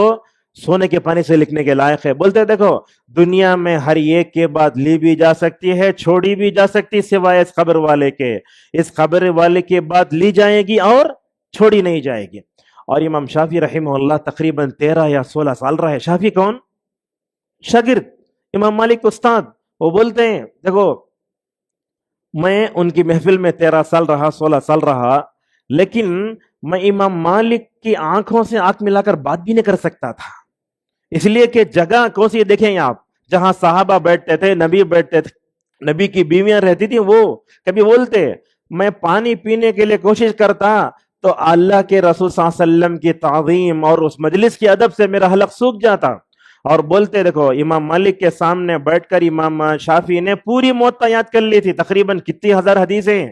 سونے کے پانی سے لکھنے کے لائق ہے. بولتے دیکھو دنیا میں ہر ایک کے بعد لی بھی جا سکتی ہے, چھوڑی بھی جا سکتی, سوائے اس قبر والے کے. اس قبر والے کے بعد لی جائے گی اور چھوڑی نہیں جائے گی. اور امام شافعی رحمہ اللہ تقریباً 13 یا 16 سال رہے. شافعی کون؟ شاگرد امام مالک استاد. وہ بولتے ہیں دیکھو میں ان کی محفل میں 13 سال رہا, 16 سال رہا, لیکن میں امام مالک کی آنکھوں سے آنکھ ملا کر بات بھی نہیں کر سکتا تھا. اس لیے کہ جگہ کون سی دیکھیں آپ, جہاں صحابہ بیٹھتے تھے, نبی بیٹھتے تھے, نبی کی بیویاں رہتی تھی. وہ کبھی بولتے میں پانی پینے کے لیے کوشش کرتا تو اللہ کے رسول صلی اللہ علیہ وسلم کی تعظیم اور اس مجلس کی ادب سے میرا حلق سوکھ جاتا. اور بولتے دیکھو امام مالک کے سامنے بیٹھ کر امام شافعی نے پوری موطا یاد کر لی تھی, تقریباً کتنی ہزار حدیثیں.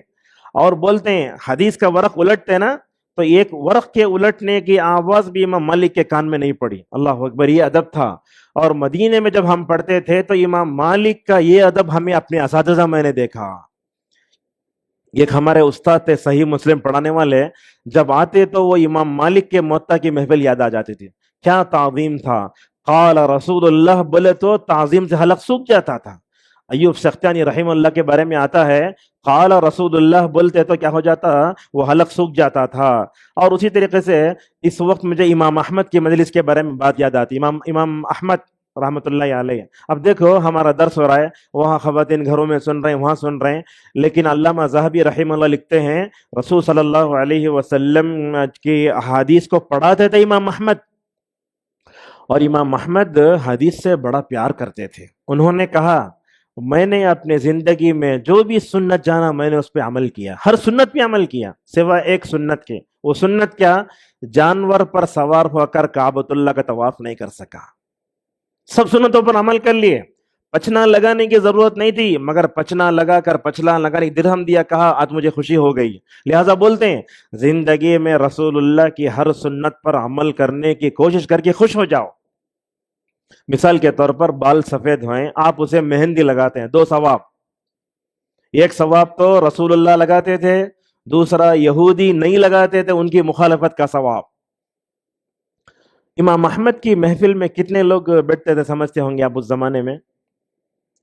اور بولتے ہیں حدیث کا ورق الٹتے نا تو ایک ورق کے الٹنے کی آواز بھی امام مالک کے کان میں نہیں پڑی. اللہ اکبر, یہ ادب تھا. اور مدینے میں جب ہم پڑھتے تھے تو امام مالک کا یہ ادب ہمیں اپنے اساتذہ میں نے دیکھا. ایک ہمارے استاد تھے صحیح مسلم پڑھانے والے, جب آتے تو وہ امام مالک کے موطا کی محفل یاد آ جاتی تھی. کیا تعظیم تھا, قال رسول اللہ بولے تو تعظیم سے حلق سوکھ جاتا تھا. ایوب سختیانی رحم اللہ کے بارے میں آتا ہے, قال رسول اللہ بولتے تو کیا ہو جاتا, وہ حلق سوکھ جاتا تھا. اور اسی طریقے سے اس وقت مجھے امام احمد کی مجلس کے بارے میں بات یاد آتی. امام احمد رحمۃ اللہ علیہ. اب دیکھو ہمارا درس ہو رہا ہے, وہاں خواتین گھروں میں سن رہے ہیں, وہاں سن رہے ہیں, لیکن علامہ ذہبی رحم اللہ لکھتے ہیں رسول صلی اللہ علیہ وسلم کی احادیث کو پڑھاتے تھے امام احمد. اور امام احمد حدیث سے بڑا پیار کرتے تھے. انہوں نے کہا میں نے اپنے زندگی میں جو بھی سنت جانا میں نے اس پہ عمل کیا, ہر سنت پہ عمل کیا سوائے ایک سنت کے. وہ سنت کیا, جانور پر سوار ہو کر کعبۃ اللہ کا طواف نہیں کر سکا. سب سنتوں پر عمل کر لیے, پچنا لگانے کی ضرورت نہیں تھی, مگر پچنا لگا کر پچلا لگانے کی درہم دیا, کہا آج مجھے خوشی ہو گئی. لہٰذا بولتے ہیں زندگی میں رسول اللہ کی ہر سنت پر عمل کرنے کی کوشش کر کے خوش ہو جاؤ. مثال کے طور پر بال سفید ہوئیں, آپ اسے مہندی لگاتے ہیں, 2 ثواب. ایک ثواب تو رسول اللہ لگاتے تھے, دوسرا یہودی نہیں لگاتے تھے, ان کی مخالفت کا ثواب. امام احمد کی محفل میں کتنے لوگ بیٹھتے تھے سمجھتے ہوں گے آپ اس زمانے میں؟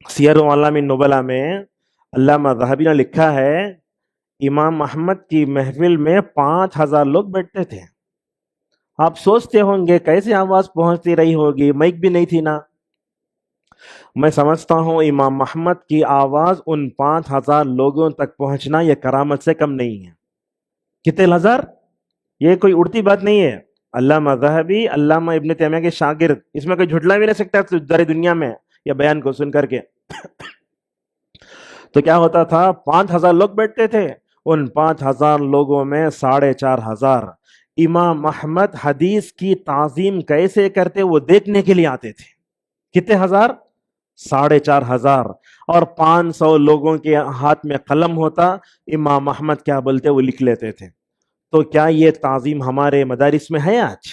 سیر اعلام النبلاء میں علامہ ذہبی نے لکھا ہے امام احمد کی محفل میں 5000 لوگ بیٹھتے تھے. آپ سوچتے ہوں گے کیسے آواز پہنچتی رہی ہوگی, مائک بھی نہیں تھی نا. میں سمجھتا ہوں امام احمد کی آواز ان 5000 لوگوں تک پہنچنا یہ کرامت سے کم نہیں ہے. کتنے ہزار, یہ کوئی اڑتی بات نہیں ہے. علامہ ذہبی علامہ ابن تیمیہ کے شاگرد, اس میں کوئی جھٹلا بھی نہیں سکتا ساری دنیا میں یہ بیان کو سن کر کے. تو کیا ہوتا تھا, 5000 لوگ بیٹھتے تھے, ان 5000 لوگوں میں 4500 امام احمد حدیث کی تعظیم کیسے کرتے وہ دیکھنے کے لیے آتے تھے. کتنے ہزار, 4500. اور 500 لوگوں کے ہاتھ میں قلم ہوتا, امام احمد کیا بولتے وہ لکھ لیتے تھے. تو کیا یہ تعظیم ہمارے مدارس میں ہے آج؟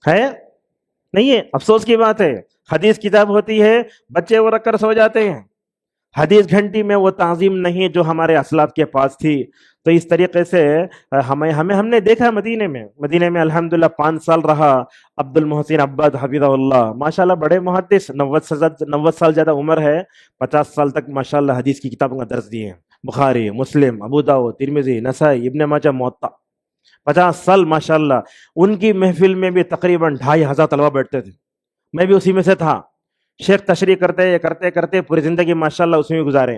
ہے نہیں ہے, افسوس کی بات ہے. حدیث کتاب ہوتی ہے, بچے وہ رکھ کر سو جاتے ہیں. حدیث گھنٹی میں وہ تعظیم نہیں جو ہمارے اسلاف کے پاس تھی. تو اس طریقے سے ہم نے دیکھا مدینے میں الحمدللہ 5 سال رہا. عبد المحسن عباد حفظہ اللہ ماشاءاللہ بڑے محدث, 90 سال زیادہ عمر ہے, 50 سال تک ماشاءاللہ حدیث کی کتابوں کا درس دیے ہیں. بخاری, مسلم, ابو داؤد, ترمذی, نسائی, ابن ماجہ, موطا, 50 سال ماشاءاللہ. ان کی محفل میں بھی تقریباً 2500 طلبہ بیٹھتے تھے, میں بھی اسی میں سے تھا. شیخ تشریح کرتے پوری زندگی ماشاءاللہ اس میں گزارے.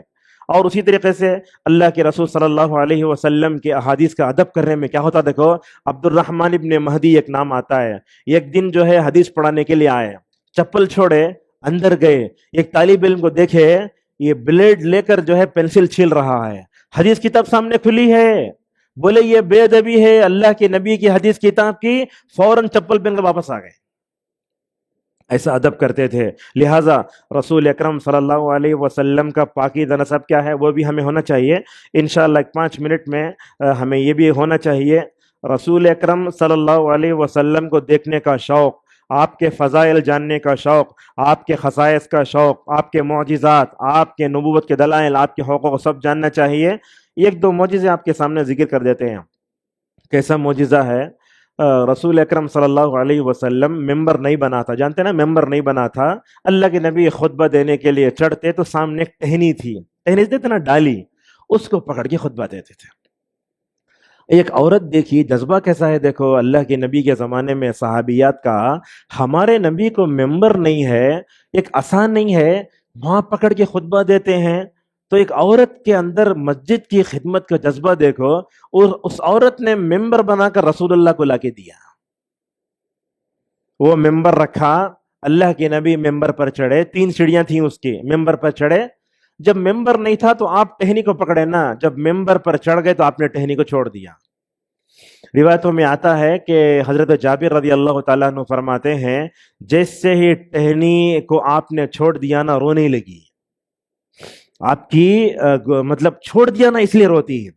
اور اسی طریقے سے اللہ کے رسول صلی اللہ علیہ وسلم کے احادیث کا ادب کرنے میں کیا ہوتا, دیکھو عبد الرحمن ابن مہدی ایک نام آتا ہے. ایک دن جو ہے حدیث پڑھانے کے لیے آئے, چپل چھوڑے اندر گئے, ایک طالب علم کو دیکھے یہ بلیڈ لے کر جو ہے پینسل چھیل رہا ہے. حدیث کتاب سامنے کھلی ہے, بولے یہ بے ادبی ہے اللہ کے نبی کی حدیث کتاب کی، فوراً چپل پہن کر واپس آ گئے. ایسا ادب کرتے تھے. لہٰذا رسول اکرم صلی اللہ علیہ وسلم کا پاکیزہ نسب کیا ہے وہ بھی ہمیں ہونا چاہیے. انشاءاللہ 5 منٹ میں ہمیں یہ بھی ہونا چاہیے. رسول اکرم صلی اللہ علیہ وسلم کو دیکھنے کا شوق، آپ کے فضائل جاننے کا شوق، آپ کے خصائص کا شوق، آپ کے معجزات، آپ کے نبوت کے دلائل، آپ کے حقوق سب جاننا چاہیے. 1-2 معجزے آپ کے سامنے ذکر کر دیتے ہیں. کیسا معجزہ ہے؟ رسول اکرم صلی اللہ علیہ وسلم ممبر نہیں بنا تھا. جانتے نا ممبر نہیں بنا تھا. اللہ کے نبی خطبہ دینے کے لیے چڑھتے تو سامنے ایک ٹہنی تھی، ٹہنی دیتے نا ڈالی، اس کو پکڑ کے خطبہ دیتے تھے. ایک عورت دیکھی، جذبہ کیسا ہے دیکھو اللہ کے نبی کے زمانے میں صحابیات کا. ہمارے نبی کو ممبر نہیں ہے، ایک آسان نہیں ہے، وہاں پکڑ کے خطبہ دیتے ہیں. تو ایک عورت کے اندر مسجد کی خدمت کا جذبہ دیکھو، اور اس عورت نے ممبر بنا کر رسول اللہ کو لا کے دیا. وہ ممبر رکھا، اللہ کے نبی ممبر پر چڑھے، 3 سیڑھیاں تھیں اس کی، ممبر پر چڑھے. جب ممبر نہیں تھا تو آپ ٹہنی کو پکڑے نا، جب ممبر پر چڑھ گئے تو آپ نے ٹہنی کو چھوڑ دیا. روایتوں میں آتا ہے کہ حضرت جابر رضی اللہ تعالیٰ عنہ فرماتے ہیں جیسے ہی ٹہنی کو آپ نے چھوڑ دیا نا رونے لگی. آپ کی مطلب چھوڑ دیا نا اس لیے روتی ہے.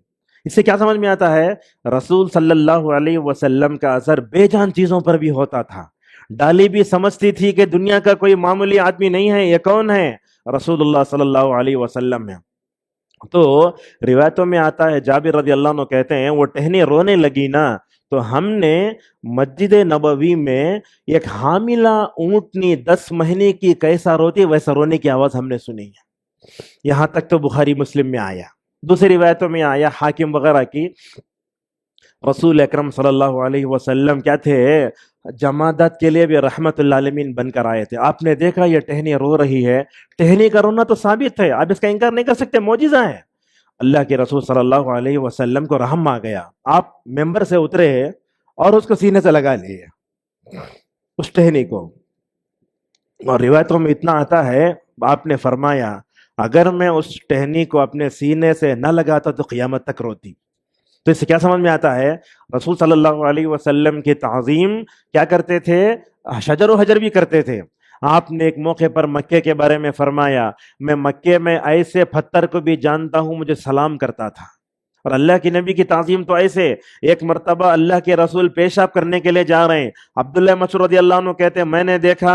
اس سے کیا سمجھ میں آتا ہے؟ رسول صلی اللہ علیہ وسلم کا اثر بے جان چیزوں پر بھی ہوتا تھا. ڈالی بھی سمجھتی تھی کہ دنیا کا کوئی معمولی آدمی نہیں ہے، یہ کون ہے؟ رسول اللہ صلی اللہ علیہ وسلم ہے. تو روایتوں میں آتا ہے جابر رضی اللہ عنہ کہتے ہیں وہ ٹہنی رونے لگی نا تو ہم نے مسجد نبوی میں ایک حاملہ اونٹنی 10 مہینے کی کیسا روتی ویسا رونے کی آواز ہم نے سنی ہے. یہاں تک تو بخاری مسلم میں آیا. دوسری روایتوں میں آیا حاکم وغیرہ کی، رسول اکرم صلی اللہ علیہ وسلم کیا تھے؟ جمادات کے لیے بھی رحمت اللہ عالمین بن کر آئے تھے. آپ نے دیکھا یہ ٹہنی رو رہی ہے، ٹہنی کا رونا تو ثابت ہے، آپ اس کا انکار نہیں کر سکتے، معجزہ ہے. اللہ کے رسول صلی اللہ علیہ وسلم کو رحم آ گیا، آپ ممبر سے اترے اور اس کو سینے سے لگا لیے اس ٹہنی کو. اور روایتوں میں اتنا آتا ہے آپ نے فرمایا اگر میں اس ٹہنی کو اپنے سینے سے نہ لگاتا تو قیامت تک روتی. تو اس سے کیا سمجھ میں آتا ہے؟ رسول صلی اللہ علیہ وسلم کی تعظیم کیا کرتے تھے؟ شجر و حجر بھی کرتے تھے. آپ نے ایک موقع پر مکے کے بارے میں فرمایا میں مکے میں ایسے پتھر کو بھی جانتا ہوں مجھے سلام کرتا تھا. اور اللہ کی نبی کی تعظیم تو ایسے. ایک مرتبہ اللہ کے رسول پیشاب کرنے کے لیے جا رہے ہیں، عبداللہ مسعود رضی اللہ عنہ کہتے ہیں میں نے دیکھا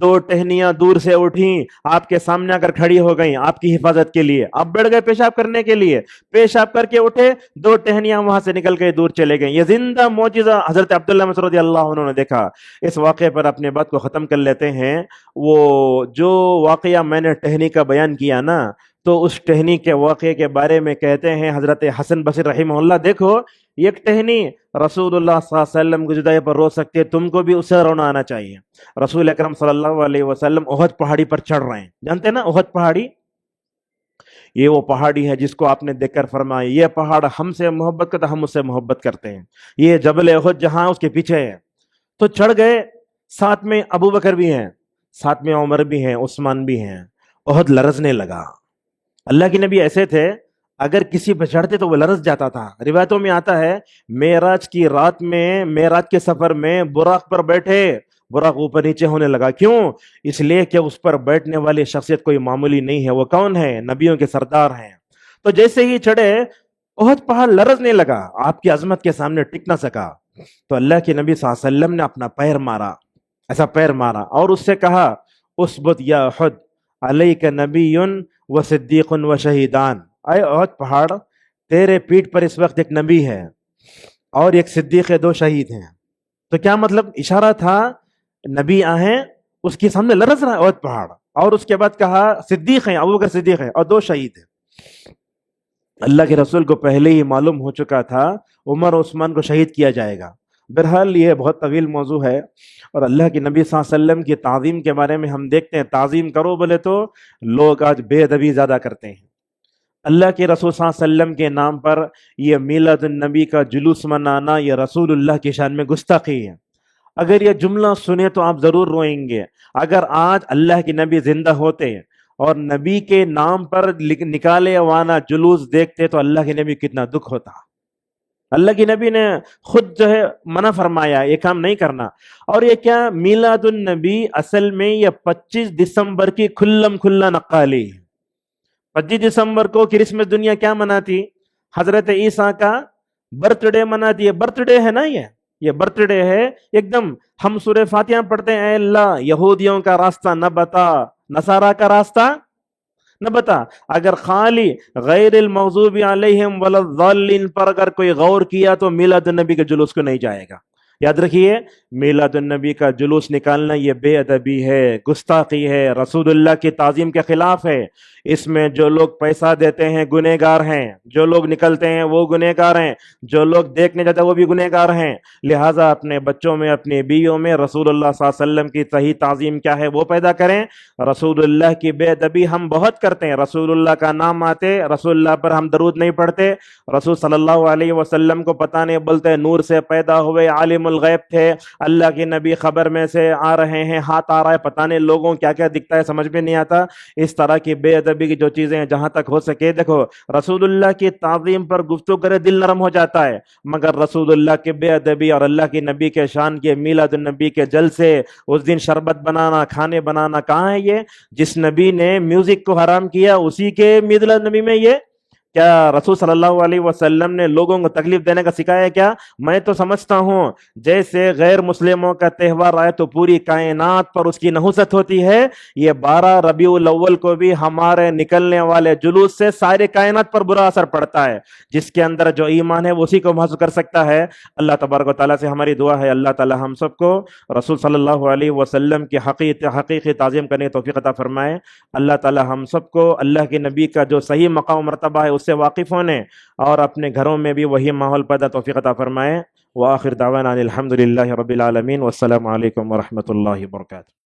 2 ٹہنیاں دور سے اٹھیں، آپ کے سامنے آ کر کھڑی ہو گئیں آپ کی حفاظت کے لیے. آپ بیٹھ گئے پیشاب کرنے کے لیے، پیشاب کر کے اٹھے، 2 ٹہنیاں وہاں سے نکل کے دور چلے گئیں. یہ زندہ معجزہ حضرت عبداللہ مسعود رضی اللہ عنہ نے دیکھا. اس واقعے پر اپنے بات کو ختم کر لیتے ہیں. وہ جو واقعہ میں نے ٹہنی کا بیان کیا نا، تو اس ٹہنی کے واقعے کے بارے میں کہتے ہیں حضرت حسن بصری رحمہ اللہ دیکھو ایک ٹہنی رسول اللہ صلی اللہ علیہ وسلم کی جدائی پر رو سکتے، تم کو بھی اسے رونا آنا چاہیے. رسول اکرم صلی اللہ علیہ وسلم احد پہاڑی پر چڑھ رہے ہیں، جانتے ہیں نا احد پہاڑی؟ یہ وہ پہاڑی ہے جس کو آپ نے دیکھ کر فرمایا یہ پہاڑ ہم سے محبت کرتا، ہم اس سے محبت کرتے ہیں. یہ جبل احد جہاں اس کے پیچھے ہے. تو چڑھ گئے، ساتھ میں ابو بکر بھی ہیں، ساتھ میں عمر بھی ہیں، عثمان بھی ہیں. احد لرزنے لگا. اللہ کے نبی ایسے تھے اگر کسی پہ چڑھتے تو وہ لرز جاتا تھا. روایتوں میں آتا ہے معراج کی رات میں، معراج کے سفر میں براق پر بیٹھے، براق اوپر نیچے ہونے لگا. کیوں؟ اس لیے کہ اس پر بیٹھنے والی شخصیت کوئی معمولی نہیں ہے. وہ کون ہے؟ نبیوں کے سردار ہیں. تو جیسے ہی چڑھے احد پہاڑ لرزنے لگا، آپ کی عظمت کے سامنے ٹک نہ سکا. تو اللہ کے نبی صلی اللہ علیہ وسلم نے اپنا پیر مارا، ایسا پیر مارا اور اس سے کہا اسبت یا احد علیک نبی و صدیق و شہیدان. اے احد پہاڑ تیرے پیٹھ پر اس وقت ایک نبی ہے اور ایک صدیق ہے، 2 شہید ہیں. تو کیا مطلب؟ اشارہ تھا نبی آہیں اس کے سامنے لرز رہا ہے احد پہاڑ، اور اس کے بعد کہا صدیق ہیں، ابو بکر صدیق ہیں اور 2 شہید ہیں. اللہ کے رسول کو پہلے ہی معلوم ہو چکا تھا عمر و عثمان کو شہید کیا جائے گا. بہرحال یہ بہت طویل موضوع ہے. اور اللہ کے نبی صلی اللہ علیہ وسلم کی تعظیم کے بارے میں ہم دیکھتے ہیں تعظیم کرو بولے تو لوگ آج بے ادبی زیادہ کرتے ہیں. اللہ کے رسول صلی اللہ علیہ وسلم کے نام پر یہ میلاد النبی کا جلوس منانا یہ رسول اللہ کی شان میں گستاخی ہے. اگر یہ جملہ سنے تو آپ ضرور روئیں گے. اگر آج اللہ کے نبی زندہ ہوتے اور نبی کے نام پر نکالے وانا جلوس دیکھتے تو اللہ کے نبی کتنا دکھ ہوتا. اللہ کی نبی نے خود جو ہے منع فرمایا یہ کام نہیں کرنا. اور یہ کیا میلاد النبی اصل میں یہ 25 دسمبر کی کھلم کھلا نقالی. 25 دسمبر کو کرسمس دنیا کیا مناتی؟ حضرت عیسیٰ کا برتھ ڈے مناتی ہے. برتھ ڈے ہے نا یہ برتھ ڈے ہے ایک دم. ہم سورہ فاتحہ پڑھتے ہیں اے اللہ یہودیوں کا راستہ نہ بتا، نصارہ کا راستہ نہ بتا. اگر خالی غیر المغضوب علیہم ولا الضالین پر اگر کوئی غور کیا تو میلاد النبی کے جلوس کو نہیں جائے گا. یاد رکھیے میلاد النبی کا جلوس نکالنا یہ بے ادبی ہے، گستاخی ہے، رسول اللہ کی تعظیم کے خلاف ہے. اس میں جو لوگ پیسہ دیتے ہیں گنہگار ہیں، جو لوگ نکلتے ہیں وہ گنہگار ہیں، جو لوگ دیکھنے جاتے ہیں وہ بھی گنہگار ہیں. لہٰذا اپنے بچوں میں اپنی بیویوں میں رسول اللہ صلی اللہ علیہ وسلم کی صحیح تعظیم کیا ہے وہ پیدا کریں. رسول اللہ کی بے ادبی ہم بہت کرتے ہیں. رسول اللہ کا نام آتے رسول اللہ پر ہم درود نہیں پڑھتے. رسول صلی اللہ علیہ وسلم کو پتہ نہیں بولتے نور سے پیدا ہوئے عالم الغیب تھے. اللہ کے نبی خبر میں سے آ رہے ہیں، ہاتھ آ رہا ہے، پتہ نہیں لوگوں کیا کیا دکھتا ہے سمجھ میں نہیں آتا. اس طرح کی بے ادبی کی جو چیزیں ہیں جہاں تک ہو سکے دیکھو رسول اللہ کی تعظیم پر گفتگو کرے دل نرم ہو جاتا ہے، مگر رسول اللہ کے بے ادبی اور اللہ کی نبی کے شان کے میلاد النبی کے جلسے، اس دن شربت بنانا، کھانے بنانا، کہاں ہے یہ؟ جس نبی نے میوزک کو حرام کیا اسی کے میلاد النبی میں یہ کیا رسول صلی اللہ علیہ وسلم نے لوگوں کو تکلیف دینے کا سکھایا کیا؟ میں تو سمجھتا ہوں جیسے غیر مسلموں کا تہوار آئے تو پوری کائنات پر اس کی نحوست ہوتی ہے، یہ 12 ربیع الاول کو بھی ہمارے نکلنے والے جلوس سے سارے کائنات پر برا اثر پڑتا ہے. جس کے اندر جو ایمان ہے وہ اسی کو محسوس کر سکتا ہے. اللہ تبارک و تعالیٰ سے ہماری دعا ہے اللہ تعالیٰ ہم سب کو رسول صلی اللہ علیہ وسلم کی حقیقی تعظیم کرنے کی توفیق عطا فرمائے. اللہ تعالیٰ ہم سب کو اللہ کے نبی کا جو صحیح مقام و مرتبہ ہے اس سے واقف ہونے اور اپنے گھروں میں بھی وہی ماحول پیدا توفیق عطا فرمائے. وآخر دعوانا الحمد للہ رب العالمین والسلام علیکم ورحمۃ اللہ وبرکاتہ.